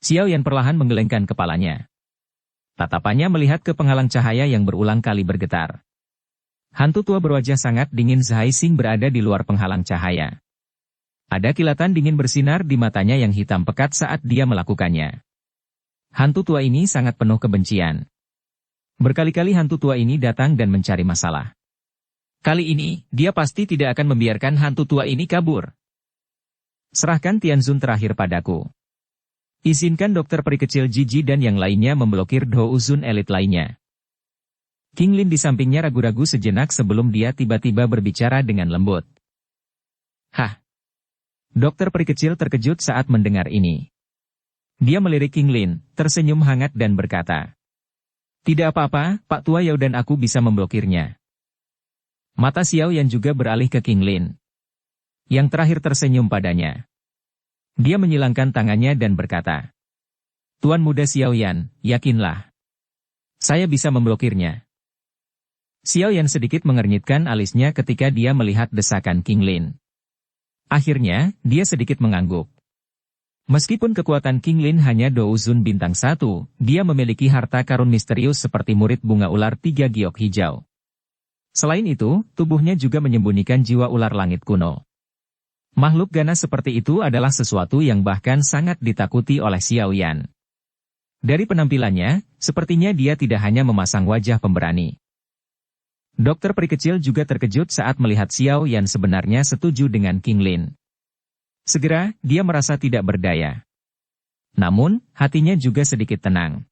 Xiao Yan perlahan menggelengkan kepalanya. Tatapannya melihat ke penghalang cahaya yang berulang kali bergetar. Hantu tua berwajah sangat dingin Zhai Xing berada di luar penghalang cahaya. Ada kilatan dingin bersinar di matanya yang hitam pekat saat dia melakukannya. Hantu tua ini sangat penuh kebencian. Berkali-kali hantu tua ini datang dan mencari masalah. Kali ini, dia pasti tidak akan membiarkan hantu tua ini kabur. Serahkan Tianzun terakhir padaku. Izinkan dokter peri kecil Jiji dan yang lainnya memblokir Do Uzun elit lainnya. King Lin di sampingnya ragu-ragu sejenak sebelum dia tiba-tiba berbicara dengan lembut. Hah? Dokter peri kecil terkejut saat mendengar ini. Dia melirik King Lin, tersenyum hangat dan berkata. Tidak apa-apa, Pak Tua Yao dan aku bisa memblokirnya. Mata Xiao Yan juga beralih ke King Lin. Yang terakhir tersenyum padanya. Dia menyilangkan tangannya dan berkata. Tuan muda Xiao Yan, yakinlah. Saya bisa memblokirnya. Xiao Yan sedikit mengernyitkan alisnya ketika dia melihat desakan King Lin. Akhirnya, dia sedikit mengangguk. Meskipun kekuatan King Lin hanya Do Uzun bintang 1, dia memiliki harta karun misterius seperti murid bunga ular 3 giok hijau. Selain itu, tubuhnya juga menyembunyikan jiwa ular langit kuno. Makhluk ganas seperti itu adalah sesuatu yang bahkan sangat ditakuti oleh Xiao Yan. Dari penampilannya, sepertinya dia tidak hanya memasang wajah pemberani. Dokter peri kecil juga terkejut saat melihat Xiao Yan sebenarnya setuju dengan King Lin. Segera, dia merasa tidak berdaya. Namun, hatinya juga sedikit tenang.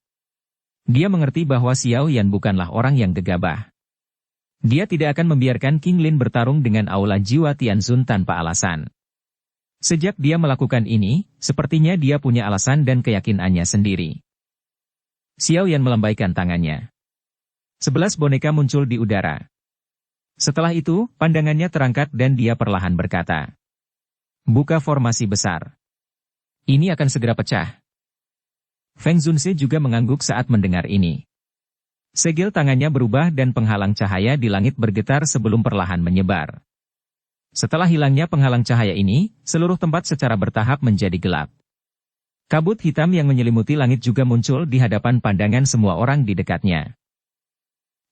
Dia mengerti bahwa Xiao Yan bukanlah orang yang gegabah. Dia tidak akan membiarkan King Lin bertarung dengan aula jiwa Tianzun tanpa alasan. Sejak dia melakukan ini, sepertinya dia punya alasan dan keyakinannya sendiri. Xiao Yan melambaikan tangannya. 11 boneka muncul di udara. Setelah itu, pandangannya terangkat dan dia perlahan berkata, "Buka formasi besar. Ini akan segera pecah." Feng Zunse juga mengangguk saat mendengar ini. Segel tangannya berubah dan penghalang cahaya di langit bergetar sebelum perlahan menyebar. Setelah hilangnya penghalang cahaya ini, seluruh tempat secara bertahap menjadi gelap. Kabut hitam yang menyelimuti langit juga muncul di hadapan pandangan semua orang di dekatnya.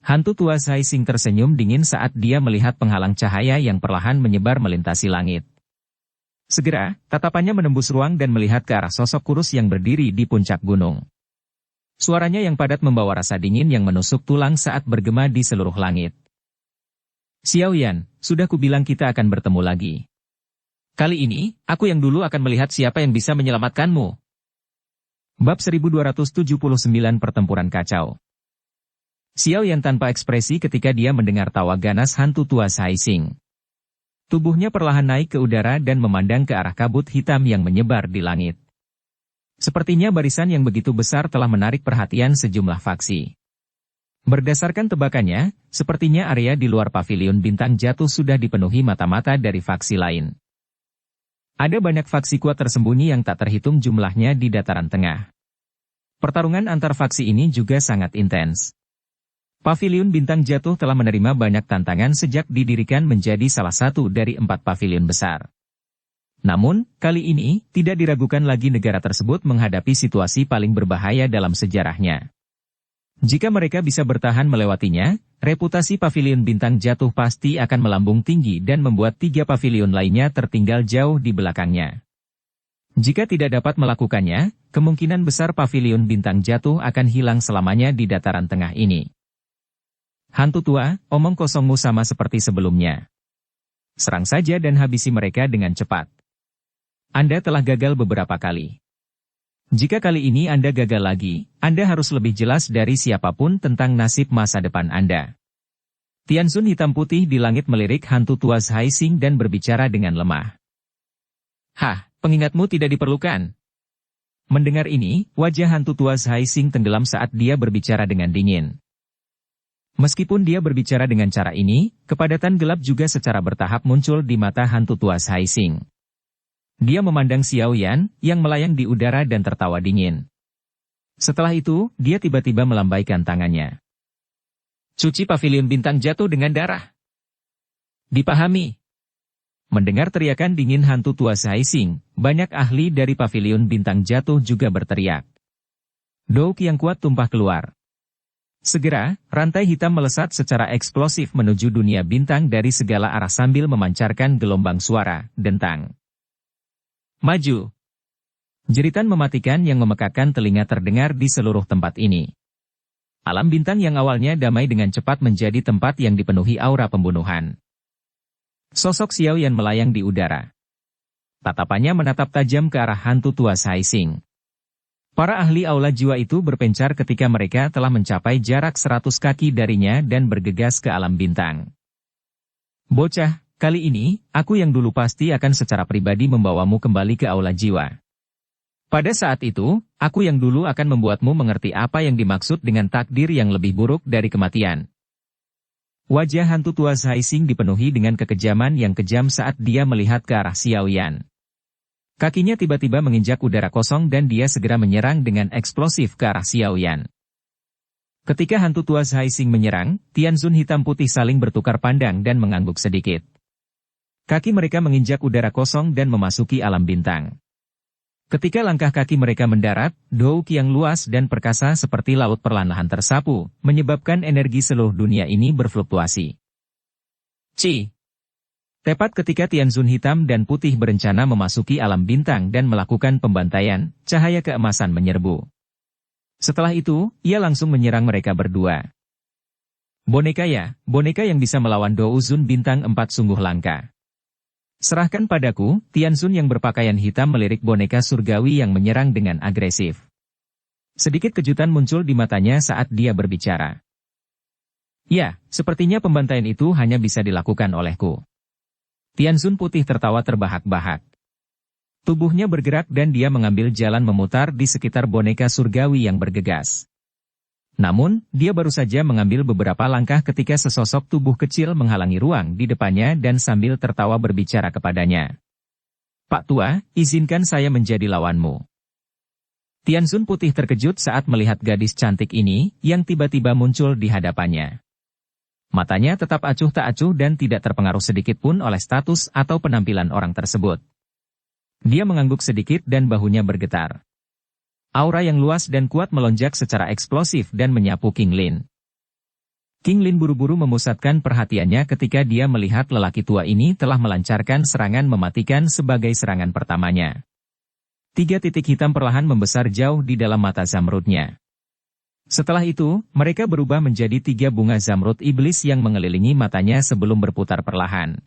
Hantu tua Zhai Xing tersenyum dingin saat dia melihat penghalang cahaya yang perlahan menyebar melintasi langit. Segera, tatapannya menembus ruang dan melihat ke arah sosok kurus yang berdiri di puncak gunung. Suaranya yang padat membawa rasa dingin yang menusuk tulang saat bergema di seluruh langit. "Xiao Yan, sudah kubilang kita akan bertemu lagi. Kali ini, aku yang dulu akan melihat siapa yang bisa menyelamatkanmu." Bab 1279 Pertempuran Kacau. Xiao Yan tanpa ekspresi ketika dia mendengar tawa ganas hantu tua Zhai Xing. Tubuhnya perlahan naik ke udara dan memandang ke arah kabut hitam yang menyebar di langit. Sepertinya barisan yang begitu besar telah menarik perhatian sejumlah faksi. Berdasarkan tebakannya, sepertinya area di luar pavilion bintang jatuh sudah dipenuhi mata-mata dari faksi lain. Ada banyak faksi kuat tersembunyi yang tak terhitung jumlahnya di dataran tengah. Pertarungan antar faksi ini juga sangat intens. Pavilion bintang jatuh telah menerima banyak tantangan sejak didirikan menjadi salah satu dari 4 pavilion besar. Namun, kali ini, tidak diragukan lagi negara tersebut menghadapi situasi paling berbahaya dalam sejarahnya. Jika mereka bisa bertahan melewatinya, reputasi pavilion bintang jatuh pasti akan melambung tinggi dan membuat 3 pavilion lainnya tertinggal jauh di belakangnya. Jika tidak dapat melakukannya, kemungkinan besar pavilion bintang jatuh akan hilang selamanya di dataran tengah ini. "Hantu tua, omong kosongmu sama seperti sebelumnya. Serang saja dan habisi mereka dengan cepat. Anda telah gagal beberapa kali. Jika kali ini Anda gagal lagi, Anda harus lebih jelas dari siapapun tentang nasib masa depan Anda." Tianzun hitam putih di langit melirik hantu tua Zhai Xing dan berbicara dengan lemah. "Hah, pengingatmu tidak diperlukan." Mendengar ini, wajah hantu tua Zhai Xing tenggelam saat dia berbicara dengan dingin. Meskipun dia berbicara dengan cara ini, kepadatan gelap juga secara bertahap muncul di mata hantu tua Zhai Xing. Dia memandang Xiao Yan, yang melayang di udara dan tertawa dingin. Setelah itu, dia tiba-tiba melambaikan tangannya. "Cuci pavilion bintang jatuh dengan darah." "Dipahami." Mendengar teriakan dingin hantu tua Zhai Xing, banyak ahli dari pavilion bintang jatuh juga berteriak. Douk yang kuat tumpah keluar. Segera, rantai hitam melesat secara eksplosif menuju dunia bintang dari segala arah sambil memancarkan gelombang suara, dentang. "Maju!" Jeritan mematikan yang memekakkan telinga terdengar di seluruh tempat ini. Alam bintang yang awalnya damai dengan cepat menjadi tempat yang dipenuhi aura pembunuhan. Sosok Xiao Yan melayang di udara. Tatapannya menatap tajam ke arah hantu tua Zhai Xing. Para ahli aula jiwa itu berpencar ketika mereka telah mencapai jarak 100 kaki darinya dan bergegas ke alam bintang. "Bocah, kali ini, aku yang dulu pasti akan secara pribadi membawamu kembali ke aula jiwa. Pada saat itu, aku yang dulu akan membuatmu mengerti apa yang dimaksud dengan takdir yang lebih buruk dari kematian." Wajah hantu tua Zhai Xing dipenuhi dengan kekejaman yang kejam saat dia melihat ke arah Xiao Yan. Kakinya tiba-tiba menginjak udara kosong dan dia segera menyerang dengan eksplosif ke arah Xiao Yan. Ketika hantu tua Zhai Xing menyerang, Tianzun hitam putih saling bertukar pandang dan mengangguk sedikit. Kaki mereka menginjak udara kosong dan memasuki alam bintang. Ketika langkah kaki mereka mendarat, douk yang luas dan perkasa seperti laut perlahan-lahan tersapu, menyebabkan energi seluruh dunia ini berfluktuasi. Ci. Tepat ketika Tianzun hitam dan putih berencana memasuki alam bintang dan melakukan pembantaian, cahaya keemasan menyerbu. Setelah itu, ia langsung menyerang mereka berdua. Boneka yang bisa melawan Douzun bintang 4 sungguh langka. Serahkan padaku, Tianzun yang berpakaian hitam melirik boneka surgawi yang menyerang dengan agresif. Sedikit kejutan muncul di matanya saat dia berbicara. Ya, sepertinya pembantaian itu hanya bisa dilakukan olehku. Tianzun putih tertawa terbahak-bahak. Tubuhnya bergerak dan dia mengambil jalan memutar di sekitar boneka surgawi yang bergegas. Namun, dia baru saja mengambil beberapa langkah ketika sesosok tubuh kecil menghalangi ruang di depannya dan sambil tertawa berbicara kepadanya. Pak Tua, izinkan saya menjadi lawanmu. Tianzun putih terkejut saat melihat gadis cantik ini yang tiba-tiba muncul di hadapannya. Matanya tetap acuh tak acuh dan tidak terpengaruh sedikit pun oleh status atau penampilan orang tersebut. Dia mengangguk sedikit dan bahunya bergetar. Aura yang luas dan kuat melonjak secara eksplosif dan menyapu King Lin. King Lin buru-buru memusatkan perhatiannya ketika dia melihat lelaki tua ini telah melancarkan serangan mematikan sebagai serangan pertamanya. 3 titik hitam perlahan membesar jauh di dalam mata zamrudnya. Setelah itu, mereka berubah menjadi 3 bunga zamrud iblis yang mengelilingi matanya sebelum berputar perlahan.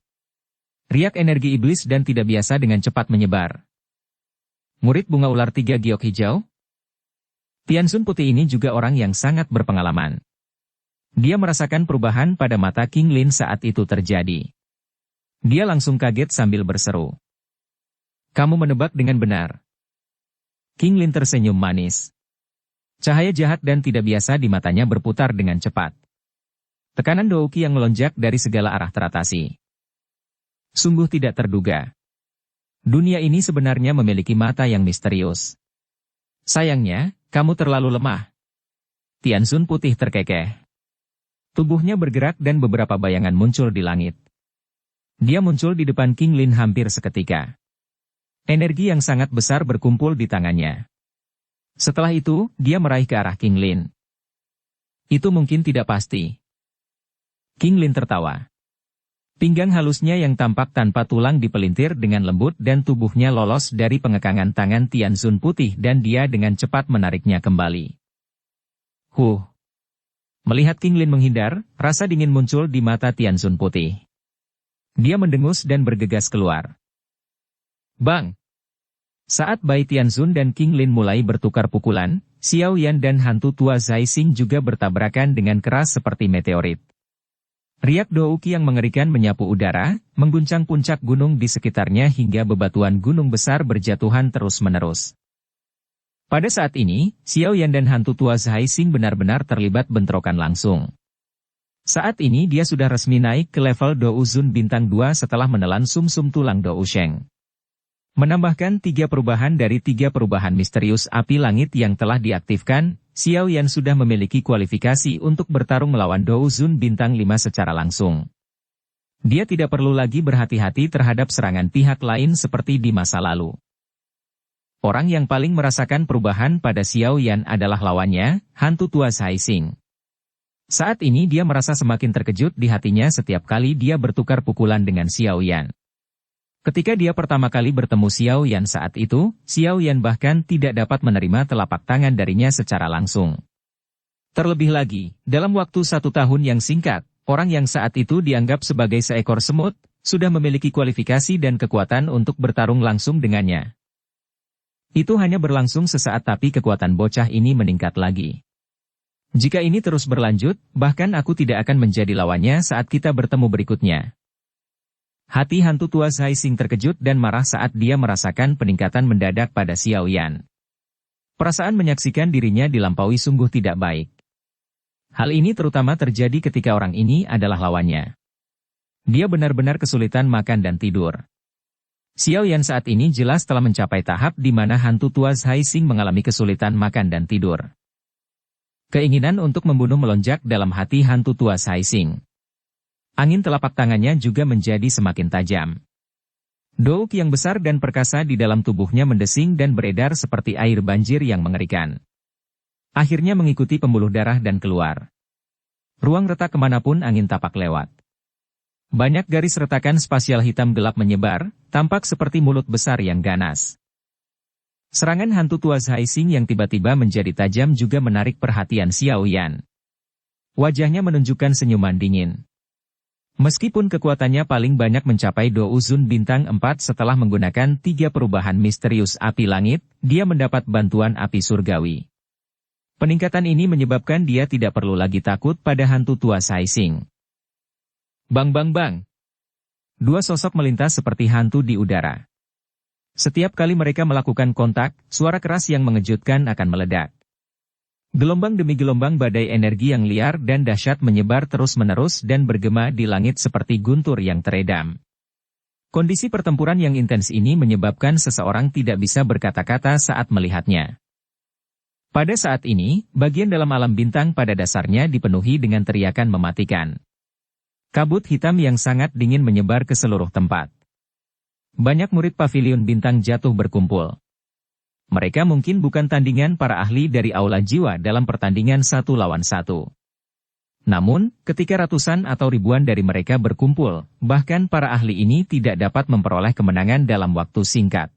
Riak energi iblis dan tidak biasa dengan cepat menyebar. Murid bunga ular 3 giok hijau? Tianzun putih ini juga orang yang sangat berpengalaman. Dia merasakan perubahan pada mata King Lin saat itu terjadi. Dia langsung kaget sambil berseru. Kamu menebak dengan benar. King Lin tersenyum manis. Cahaya jahat dan tidak biasa di matanya berputar dengan cepat. Tekanan Douki yang melonjak dari segala arah teratasi. Sungguh tidak terduga. Dunia ini sebenarnya memiliki mata yang misterius. Sayangnya, kamu terlalu lemah. Tianzun putih terkekeh. Tubuhnya bergerak dan beberapa bayangan muncul di langit. Dia muncul di depan King Lin hampir seketika. Energi yang sangat besar berkumpul di tangannya. Setelah itu, dia meraih ke arah King Lin. Itu mungkin tidak pasti. King Lin tertawa. Pinggang halusnya yang tampak tanpa tulang dipelintir dengan lembut dan tubuhnya lolos dari pengekangan tangan Tianzun putih dan dia dengan cepat menariknya kembali. Melihat King Lin menghindar, rasa dingin muncul di mata Tianzun putih. Dia mendengus dan bergegas keluar. Bang! Saat Bai Tianzun dan King Lin mulai bertukar pukulan, Xiao Yan dan hantu tua Zai Xing juga bertabrakan dengan keras seperti meteorit. Riak Douki yang mengerikan menyapu udara, mengguncang puncak gunung di sekitarnya hingga bebatuan gunung besar berjatuhan terus-menerus. Pada saat ini, Xiao Yan dan hantu tua Zai Xing benar-benar terlibat bentrokan langsung. Saat ini dia sudah resmi naik ke level Douzun bintang 2 setelah menelan sum-sum tulang Dousheng. Menambahkan 3 perubahan dari 3 perubahan misterius api langit yang telah diaktifkan, Xiao Yan sudah memiliki kualifikasi untuk bertarung melawan Douzun bintang 5 secara langsung. Dia tidak perlu lagi berhati-hati terhadap serangan pihak lain seperti di masa lalu. Orang yang paling merasakan perubahan pada Xiao Yan adalah lawannya, hantu tua Zai Xing. Saat ini dia merasa semakin terkejut di hatinya setiap kali dia bertukar pukulan dengan Xiao Yan. Ketika dia pertama kali bertemu Xiao Yan saat itu, Xiao Yan bahkan tidak dapat menerima telapak tangan darinya secara langsung. Terlebih lagi, dalam waktu 1 tahun yang singkat, orang yang saat itu dianggap sebagai seekor semut, sudah memiliki kualifikasi dan kekuatan untuk bertarung langsung dengannya. Itu hanya berlangsung sesaat tapi kekuatan bocah ini meningkat lagi. Jika ini terus berlanjut, bahkan aku tidak akan menjadi lawannya saat kita bertemu berikutnya. Hati hantu tua Zai Xing terkejut dan marah saat dia merasakan peningkatan mendadak pada Xiao Yan. Perasaan menyaksikan dirinya dilampaui sungguh tidak baik. Hal ini terutama terjadi ketika orang ini adalah lawannya. Dia benar-benar kesulitan makan dan tidur. Xiao Yan saat ini jelas telah mencapai tahap di mana hantu tua Zai Xing mengalami kesulitan makan dan tidur. Keinginan untuk membunuh melonjak dalam hati hantu tua Zai Xing. Angin telapak tangannya juga menjadi semakin tajam. Douk yang besar dan perkasa di dalam tubuhnya mendesing dan beredar seperti air banjir yang mengerikan. Akhirnya mengikuti pembuluh darah dan keluar. Ruang retak kemanapun angin tapak lewat. Banyak garis retakan spasial hitam gelap menyebar, tampak seperti mulut besar yang ganas. Serangan hantu tua Haixing yang tiba-tiba menjadi tajam juga menarik perhatian Xiao Yan. Wajahnya menunjukkan senyuman dingin. Meskipun kekuatannya paling banyak mencapai Do Uzun bintang 4 setelah menggunakan 3 perubahan misterius api langit, dia mendapat bantuan api surgawi. Peningkatan ini menyebabkan dia tidak perlu lagi takut pada hantu tua Haixing. Bang bang bang. Dua sosok melintas seperti hantu di udara. Setiap kali mereka melakukan kontak, suara keras yang mengejutkan akan meledak. Gelombang demi gelombang badai energi yang liar dan dahsyat menyebar terus-menerus dan bergema di langit seperti guntur yang teredam. Kondisi pertempuran yang intens ini menyebabkan seseorang tidak bisa berkata-kata saat melihatnya. Pada saat ini, bagian dalam alam bintang pada dasarnya dipenuhi dengan teriakan mematikan. Kabut hitam yang sangat dingin menyebar ke seluruh tempat. Banyak murid pavilion bintang jatuh berkumpul. Mereka mungkin bukan tandingan para ahli dari aula jiwa dalam pertandingan 1 lawan 1. Namun, ketika ratusan atau ribuan dari mereka berkumpul, bahkan para ahli ini tidak dapat memperoleh kemenangan dalam waktu singkat.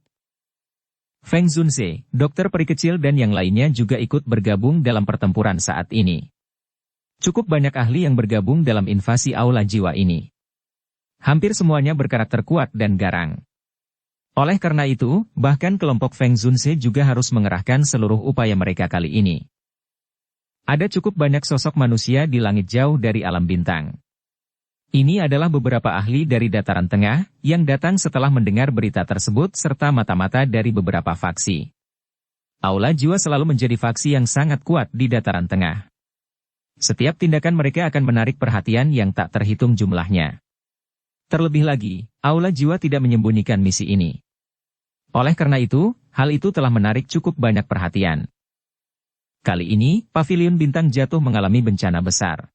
Feng Zunze, dokter peri kecil dan yang lainnya juga ikut bergabung dalam pertempuran saat ini. Cukup banyak ahli yang bergabung dalam invasi aula jiwa ini. Hampir semuanya berkarakter kuat dan garang. Oleh karena itu, bahkan kelompok Feng Zunze juga harus mengerahkan seluruh upaya mereka kali ini. Ada cukup banyak sosok manusia di langit jauh dari alam bintang. Ini adalah beberapa ahli dari dataran tengah, yang datang setelah mendengar berita tersebut serta mata-mata dari beberapa faksi. Aula jiwa selalu menjadi faksi yang sangat kuat di dataran tengah. Setiap tindakan mereka akan menarik perhatian yang tak terhitung jumlahnya. Terlebih lagi, aula jiwa tidak menyembunyikan misi ini. Oleh karena itu, hal itu telah menarik cukup banyak perhatian. Kali ini, pavilion bintang jatuh mengalami bencana besar.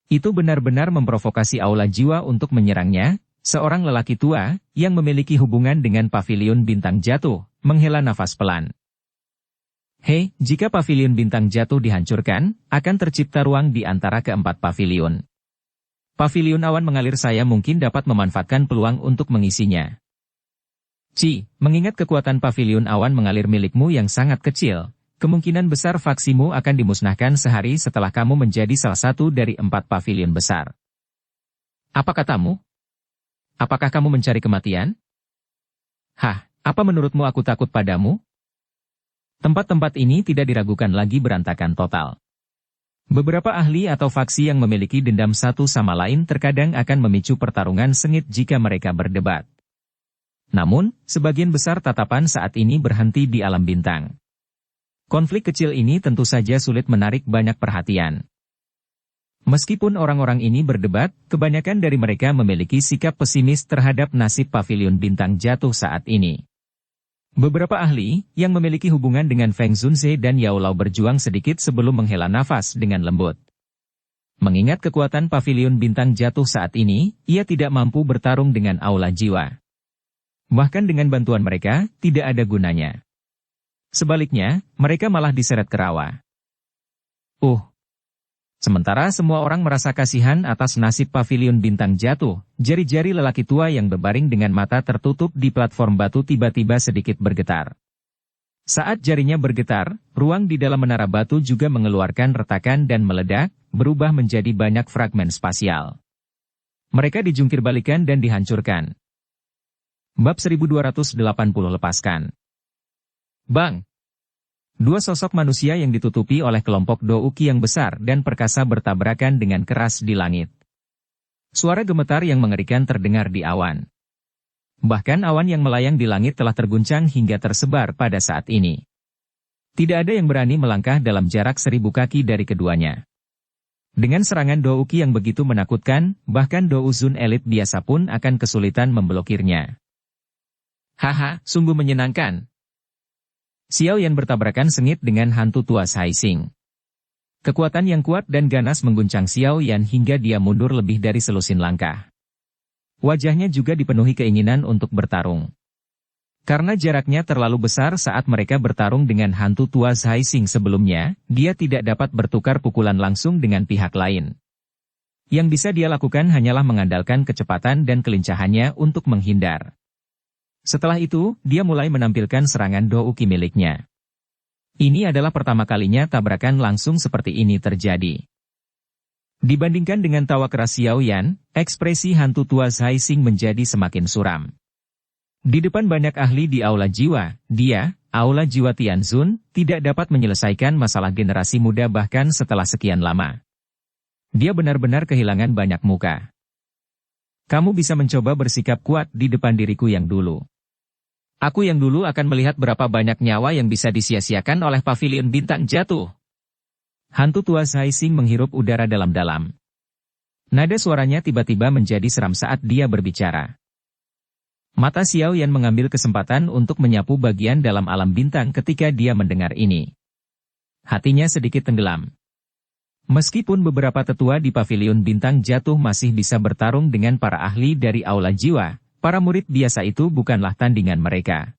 Itu benar-benar memprovokasi aula jiwa untuk menyerangnya. Seorang lelaki tua, yang memiliki hubungan dengan pavilion bintang jatuh, menghela nafas pelan. Hei, jika pavilion bintang jatuh dihancurkan, akan tercipta ruang di antara keempat pavilion. Pavilion awan mengalir saya mungkin dapat memanfaatkan peluang untuk mengisinya. Mengingat kekuatan pavilion awan mengalir milikmu yang sangat kecil, kemungkinan besar faksimu akan dimusnahkan sehari setelah kamu menjadi salah satu dari 4 pavilion besar. Apa katamu? Apakah kamu mencari kematian? Apa menurutmu aku takut padamu? Tempat-tempat ini tidak diragukan lagi berantakan total. Beberapa ahli atau faksi yang memiliki dendam satu sama lain terkadang akan memicu pertarungan sengit jika mereka berdebat. Namun, sebagian besar tatapan saat ini berhenti di alam bintang. Konflik kecil ini tentu saja sulit menarik banyak perhatian. Meskipun orang-orang ini berdebat, kebanyakan dari mereka memiliki sikap pesimis terhadap nasib pavilion bintang jatuh saat ini. Beberapa ahli, yang memiliki hubungan dengan Feng Zunze dan Yao Lao berjuang sedikit sebelum menghela nafas dengan lembut. Mengingat kekuatan pavilion bintang jatuh saat ini, ia tidak mampu bertarung dengan aula jiwa. Bahkan dengan bantuan mereka, tidak ada gunanya. Sebaliknya, mereka malah diseret ke rawa. Sementara semua orang merasa kasihan atas nasib pavilion bintang jatuh, jari-jari lelaki tua yang berbaring dengan mata tertutup di platform batu tiba-tiba sedikit bergetar. Saat jarinya bergetar, ruang di dalam menara batu juga mengeluarkan retakan dan meledak, berubah menjadi banyak fragmen spasial. Mereka dijungkir balikan dan dihancurkan. Bab 1280 lepaskan. Bang! Dua sosok manusia yang ditutupi oleh kelompok Douki yang besar dan perkasa bertabrakan dengan keras di langit. Suara gemetar yang mengerikan terdengar di awan. Bahkan awan yang melayang di langit telah terguncang hingga tersebar pada saat ini. Tidak ada yang berani melangkah dalam jarak 1000 kaki dari keduanya. Dengan serangan Douki yang begitu menakutkan, bahkan Douzun elit biasa pun akan kesulitan memblokirnya. Sungguh menyenangkan. Xiao Yan bertabrakan sengit dengan hantu tua Haixing. Kekuatan yang kuat dan ganas mengguncang Xiao Yan hingga dia mundur lebih dari selusin langkah. Wajahnya juga dipenuhi keinginan untuk bertarung. Karena jaraknya terlalu besar saat mereka bertarung dengan hantu tua Haixing sebelumnya, dia tidak dapat bertukar pukulan langsung dengan pihak lain. Yang bisa dia lakukan hanyalah mengandalkan kecepatan dan kelincahannya untuk menghindar. Setelah itu, dia mulai menampilkan serangan Douki miliknya. Ini adalah pertama kalinya tabrakan langsung seperti ini terjadi. Dibandingkan dengan tawa keras Xiao Yan, ekspresi hantu tua Zhai Xing menjadi semakin suram. Di depan banyak ahli di Aula Jiwa, dia, Aula Jiwa Tianzun, tidak dapat menyelesaikan masalah generasi muda bahkan setelah sekian lama. Dia benar-benar kehilangan banyak muka. Kamu bisa mencoba bersikap kuat di depan diriku yang dulu. Aku yang dulu akan melihat berapa banyak nyawa yang bisa disia-siakan oleh pavilion bintang jatuh. Hantu tua Zhai Xing menghirup udara dalam-dalam. Nada suaranya tiba-tiba menjadi seram saat dia berbicara. Mata Xiao Yan mengambil kesempatan untuk menyapu bagian dalam alam bintang ketika dia mendengar ini. Hatinya sedikit tenggelam. Meskipun beberapa tetua di pavilion bintang jatuh masih bisa bertarung dengan para ahli dari Aula Jiwa, para murid biasa itu bukanlah tandingan mereka.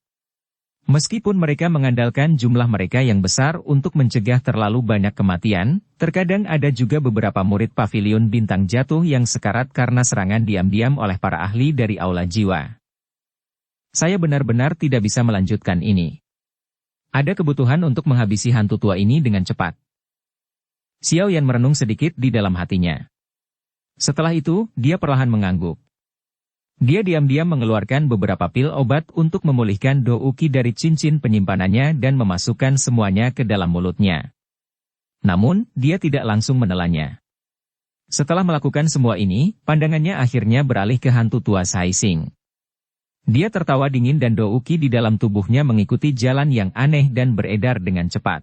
Meskipun mereka mengandalkan jumlah mereka yang besar untuk mencegah terlalu banyak kematian, terkadang ada juga beberapa murid pavilion bintang jatuh yang sekarat karena serangan diam-diam oleh para ahli dari Aula Jiwa. Saya benar-benar tidak bisa melanjutkan ini. Ada kebutuhan untuk menghabisi hantu tua ini dengan cepat. Xiao Yan merenung sedikit di dalam hatinya. Setelah itu, dia perlahan mengangguk. Dia diam-diam mengeluarkan beberapa pil obat untuk memulihkan Douki dari cincin penyimpanannya dan memasukkan semuanya ke dalam mulutnya. Namun, dia tidak langsung menelannya. Setelah melakukan semua ini, pandangannya akhirnya beralih ke hantu tua Zhai Xing. Dia tertawa dingin dan Douki di dalam tubuhnya mengikuti jalan yang aneh dan beredar dengan cepat.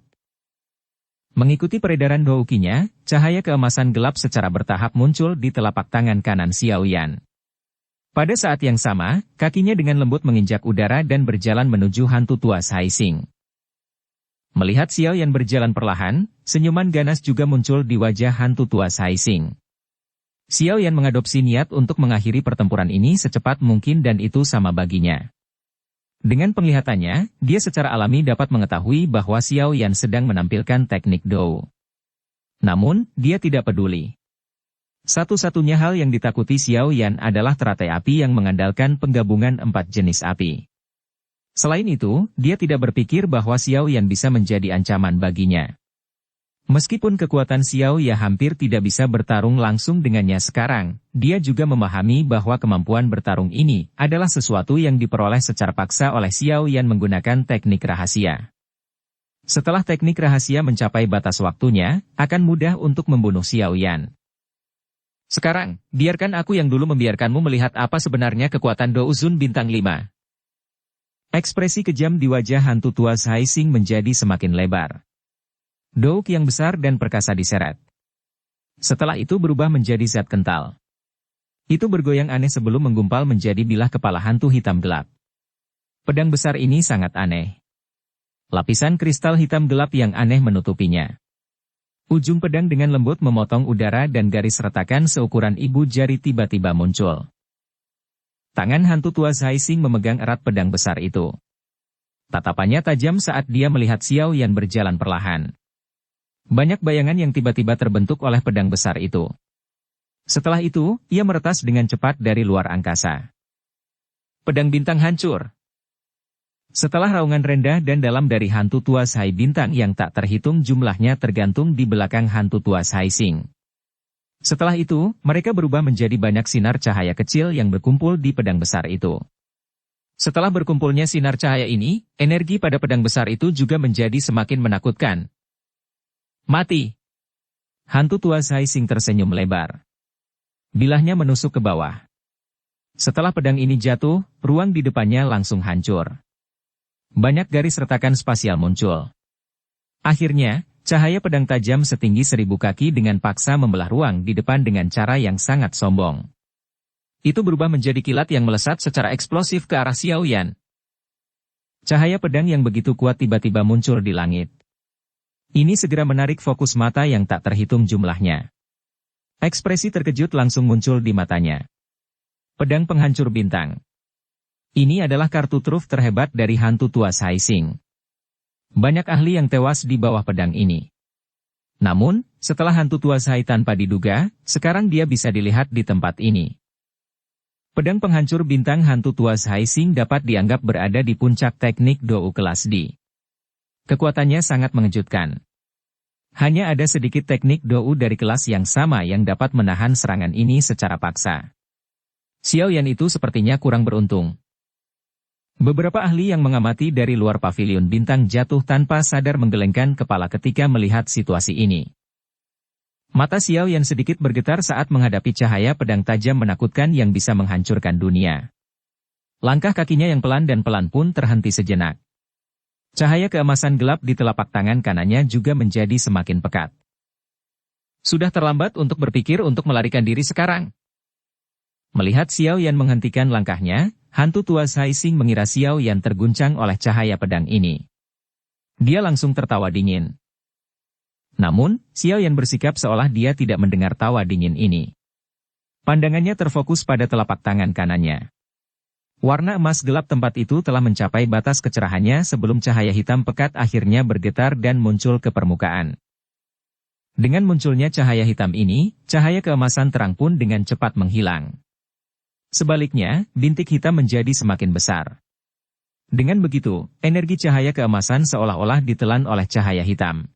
Mengikuti peredaran Doukinya, cahaya keemasan gelap secara bertahap muncul di telapak tangan kanan Xiao Yan. Pada saat yang sama, kakinya dengan lembut menginjak udara dan berjalan menuju hantu tua Zhai Xing. Melihat Xiao Yan berjalan perlahan, senyuman ganas juga muncul di wajah hantu tua Zhai Xing. Xiao Yan mengadopsi niat untuk mengakhiri pertempuran ini secepat mungkin dan itu sama baginya. Dengan penglihatannya, dia secara alami dapat mengetahui bahwa Xiao Yan sedang menampilkan teknik Dou. Namun, dia tidak peduli. Satu-satunya hal yang ditakuti Xiao Yan adalah teratai api yang mengandalkan penggabungan 4 jenis api. Selain itu, dia tidak berpikir bahwa Xiao Yan bisa menjadi ancaman baginya. Meskipun kekuatan Xiao Yan hampir tidak bisa bertarung langsung dengannya sekarang, dia juga memahami bahwa kemampuan bertarung ini adalah sesuatu yang diperoleh secara paksa oleh Xiao Yan menggunakan teknik rahasia. Setelah teknik rahasia mencapai batas waktunya, akan mudah untuk membunuh Xiao Yan. Sekarang, biarkan aku yang dulu membiarkanmu melihat apa sebenarnya kekuatan Douzun bintang 5. Ekspresi kejam di wajah hantu tua Zhai Xing menjadi semakin lebar. Douk yang besar dan perkasa diseret. Setelah itu berubah menjadi zat kental. Itu bergoyang aneh sebelum menggumpal menjadi bilah kepala hantu hitam gelap. Pedang besar ini sangat aneh. Lapisan kristal hitam gelap yang aneh menutupinya. Ujung pedang dengan lembut memotong udara dan garis retakan seukuran ibu jari tiba-tiba muncul. Tangan hantu tua Zhai Xing memegang erat pedang besar itu. Tatapannya tajam saat dia melihat Xiao Yan berjalan perlahan. Banyak bayangan yang tiba-tiba terbentuk oleh pedang besar itu. Setelah itu, ia meretas dengan cepat dari luar angkasa. Pedang bintang hancur. Setelah raungan rendah dan dalam dari hantu tua Zhai bintang yang tak terhitung jumlahnya tergantung di belakang hantu tua Zhai Xing. Setelah itu, mereka berubah menjadi banyak sinar cahaya kecil yang berkumpul di pedang besar itu. Setelah berkumpulnya sinar cahaya ini, energi pada pedang besar itu juga menjadi semakin menakutkan. Mati! Hantu tua Zhai Xing tersenyum lebar. Bilahnya menusuk ke bawah. Setelah pedang ini jatuh, ruang di depannya langsung hancur. Banyak garis retakan spasial muncul. Akhirnya, cahaya pedang tajam setinggi 1000 kaki dengan paksa membelah ruang di depan dengan cara yang sangat sombong. Itu berubah menjadi kilat yang melesat secara eksplosif ke arah Xiao Yan. Cahaya pedang yang begitu kuat tiba-tiba muncul di langit. Ini segera menarik fokus mata yang tak terhitung jumlahnya. Ekspresi terkejut langsung muncul di matanya. Pedang penghancur bintang. Ini adalah kartu truf terhebat dari hantu tua Zhai Xing. Banyak ahli yang tewas di bawah pedang ini. Namun, setelah hantu tua Sai tanpa diduga, sekarang dia bisa dilihat di tempat ini. Pedang penghancur bintang hantu tua Sai Xing dapat dianggap berada di puncak teknik Dou kelas D. Kekuatannya sangat mengejutkan. Hanya ada sedikit teknik Dou dari kelas yang sama yang dapat menahan serangan ini secara paksa. Xiao Yan itu sepertinya kurang beruntung. Beberapa ahli yang mengamati dari luar pavilion bintang jatuh tanpa sadar menggelengkan kepala ketika melihat situasi ini. Mata Xiao Yan sedikit bergetar saat menghadapi cahaya pedang tajam menakutkan yang bisa menghancurkan dunia. Langkah kakinya yang pelan dan pelan pun terhenti sejenak. Cahaya keemasan gelap di telapak tangan kanannya juga menjadi semakin pekat. Sudah terlambat untuk berpikir untuk melarikan diri sekarang. Melihat Xiao Yan menghentikan langkahnya, hantu tua Sai Xing mengira Xiao Yan terguncang oleh cahaya pedang ini. Dia langsung tertawa dingin. Namun, Xiao Yan bersikap seolah dia tidak mendengar tawa dingin ini. Pandangannya terfokus pada telapak tangan kanannya. Warna emas gelap tempat itu telah mencapai batas kecerahannya sebelum cahaya hitam pekat akhirnya bergetar dan muncul ke permukaan. Dengan munculnya cahaya hitam ini, cahaya keemasan terang pun dengan cepat menghilang. Sebaliknya, bintik hitam menjadi semakin besar. Dengan begitu, energi cahaya keemasan seolah-olah ditelan oleh cahaya hitam.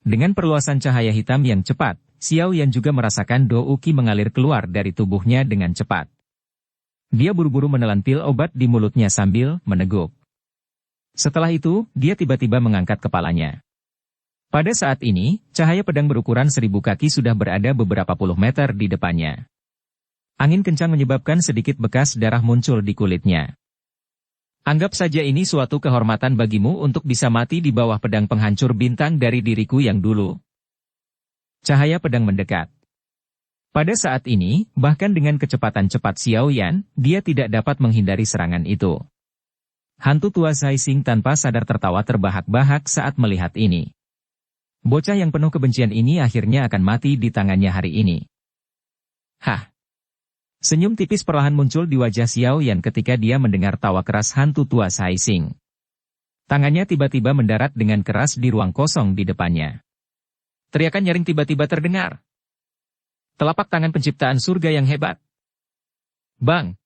Dengan perluasan cahaya hitam yang cepat, Xiao Yan juga merasakan Dou Qi mengalir keluar dari tubuhnya dengan cepat. Dia buru-buru menelan pil obat di mulutnya sambil meneguk. Setelah itu, dia tiba-tiba mengangkat kepalanya. Pada saat ini, cahaya pedang berukuran 1000 kaki sudah berada beberapa puluh meter di depannya. Angin kencang menyebabkan sedikit bekas darah muncul di kulitnya. Anggap saja ini suatu kehormatan bagimu untuk bisa mati di bawah pedang penghancur bintang dari diriku yang dulu. Cahaya pedang mendekat. Pada saat ini, bahkan dengan kecepatan cepat Xiao Yan, dia tidak dapat menghindari serangan itu. Hantu tua Sai Xing tanpa sadar tertawa terbahak-bahak saat melihat ini. Bocah yang penuh kebencian ini akhirnya akan mati di tangannya hari ini. Hah! Senyum tipis perlahan muncul di wajah Xiao Yan ketika dia mendengar tawa keras hantu tua Sai Xing. Tangannya tiba-tiba mendarat dengan keras di ruang kosong di depannya. Teriakan nyaring tiba-tiba terdengar. Telapak tangan penciptaan surga yang hebat. Bang!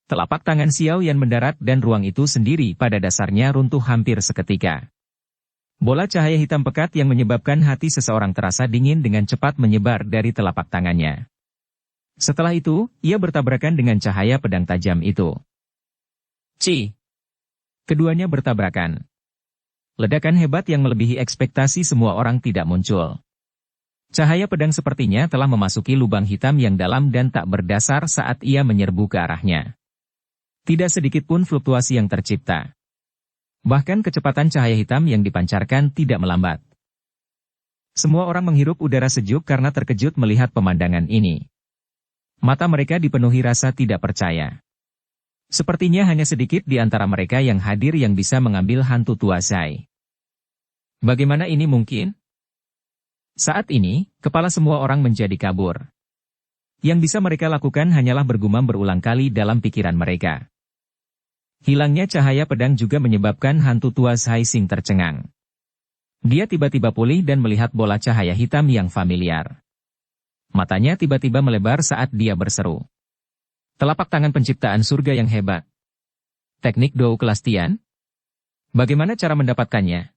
Telapak tangan Xiao Yan mendarat dan ruang itu sendiri pada dasarnya runtuh hampir seketika. Bola cahaya hitam pekat yang menyebabkan hati seseorang terasa dingin dengan cepat menyebar dari telapak tangannya. Setelah itu, ia bertabrakan dengan cahaya pedang tajam itu. Ci! Keduanya bertabrakan. Ledakan hebat yang melebihi ekspektasi semua orang tidak muncul. Cahaya pedang sepertinya telah memasuki lubang hitam yang dalam dan tak berdasar saat ia menyerbu ke arahnya. Tidak sedikit pun fluktuasi yang tercipta. Bahkan kecepatan cahaya hitam yang dipancarkan tidak melambat. Semua orang menghirup udara sejuk karena terkejut melihat pemandangan ini. Mata mereka dipenuhi rasa tidak percaya. Sepertinya hanya sedikit di antara mereka yang hadir yang bisa mengambil hantu tua Sai. Bagaimana ini mungkin? Saat ini, kepala semua orang menjadi kabur. Yang bisa mereka lakukan hanyalah bergumam berulang kali dalam pikiran mereka. Hilangnya cahaya pedang juga menyebabkan hantu tua Sai Xing tercengang. Dia tiba-tiba pulih dan melihat bola cahaya hitam yang familiar. Matanya tiba-tiba melebar saat dia berseru. Telapak tangan penciptaan surga yang hebat. Teknik Dou kelas Tian? Bagaimana cara mendapatkannya?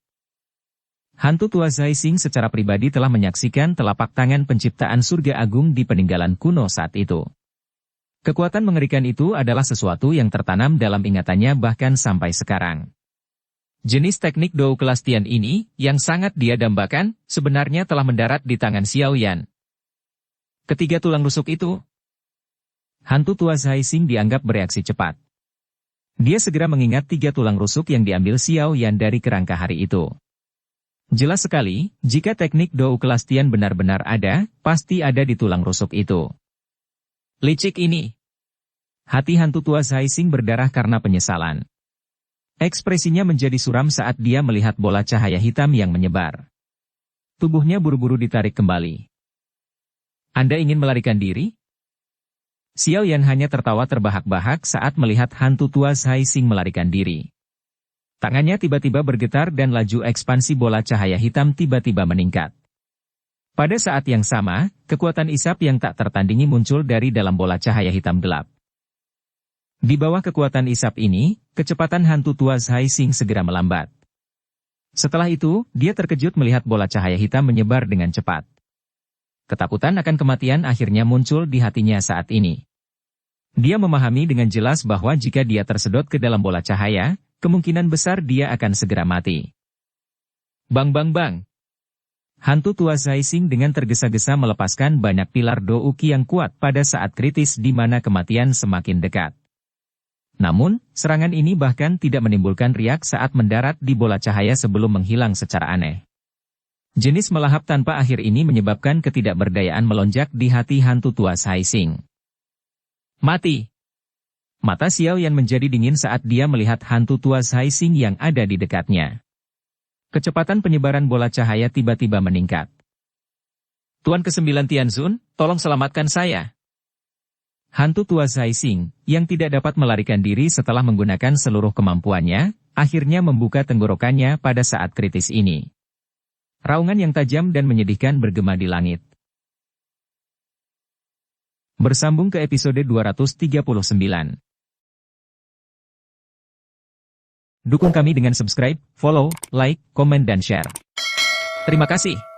Hantu tua Sai Xing secara pribadi telah menyaksikan telapak tangan penciptaan surga agung di peninggalan kuno saat itu. Kekuatan mengerikan itu adalah sesuatu yang tertanam dalam ingatannya bahkan sampai sekarang. Jenis teknik Dou kelas Tian ini, yang sangat dia dambakan, sebenarnya telah mendarat di tangan Xiao Yan. Ketiga tulang rusuk itu. Hantu tua Sai Xing dianggap bereaksi cepat. Dia segera mengingat 3 tulang rusuk yang diambil Xiao Yan dari kerangka hari itu. Jelas sekali, jika teknik Dou kelas Tian benar-benar ada, pasti ada di tulang rusuk itu. Licik ini. Hati hantu tua Sai Xing berdarah karena penyesalan. Ekspresinya menjadi suram saat dia melihat bola cahaya hitam yang menyebar. Tubuhnya buru-buru ditarik kembali. Anda ingin melarikan diri? Xiao Yan hanya tertawa terbahak-bahak saat melihat hantu tua Sai Xing melarikan diri. Tangannya tiba-tiba bergetar dan laju ekspansi bola cahaya hitam tiba-tiba meningkat. Pada saat yang sama, kekuatan isap yang tak tertandingi muncul dari dalam bola cahaya hitam gelap. Di bawah kekuatan isap ini, kecepatan hantu tua Zhai Xing segera melambat. Setelah itu, dia terkejut melihat bola cahaya hitam menyebar dengan cepat. Ketakutan akan kematian akhirnya muncul di hatinya saat ini. Dia memahami dengan jelas bahwa jika dia tersedot ke dalam bola cahaya, kemungkinan besar dia akan segera mati. Bang bang bang. Hantu tua Zhai Xing dengan tergesa-gesa melepaskan banyak pilar douki yang kuat pada saat kritis di mana kematian semakin dekat. Namun, serangan ini bahkan tidak menimbulkan riak saat mendarat di bola cahaya sebelum menghilang secara aneh. Jenis melahap tanpa akhir ini menyebabkan ketidakberdayaan melonjak di hati hantu tua Zhai Xing. Mati! Mata Xiao Yan menjadi dingin saat dia melihat hantu tua Zhai Xing yang ada di dekatnya. Kecepatan penyebaran bola cahaya tiba-tiba meningkat. Tuan ke-9 Tianzun, tolong selamatkan saya. Hantu tua Zhai Xing, yang tidak dapat melarikan diri setelah menggunakan seluruh kemampuannya, akhirnya membuka tenggorokannya pada saat kritis ini. Raungan yang tajam dan menyedihkan bergema di langit. Bersambung ke episode 239. Dukung kami dengan subscribe, follow, like, komen dan share. Terima kasih.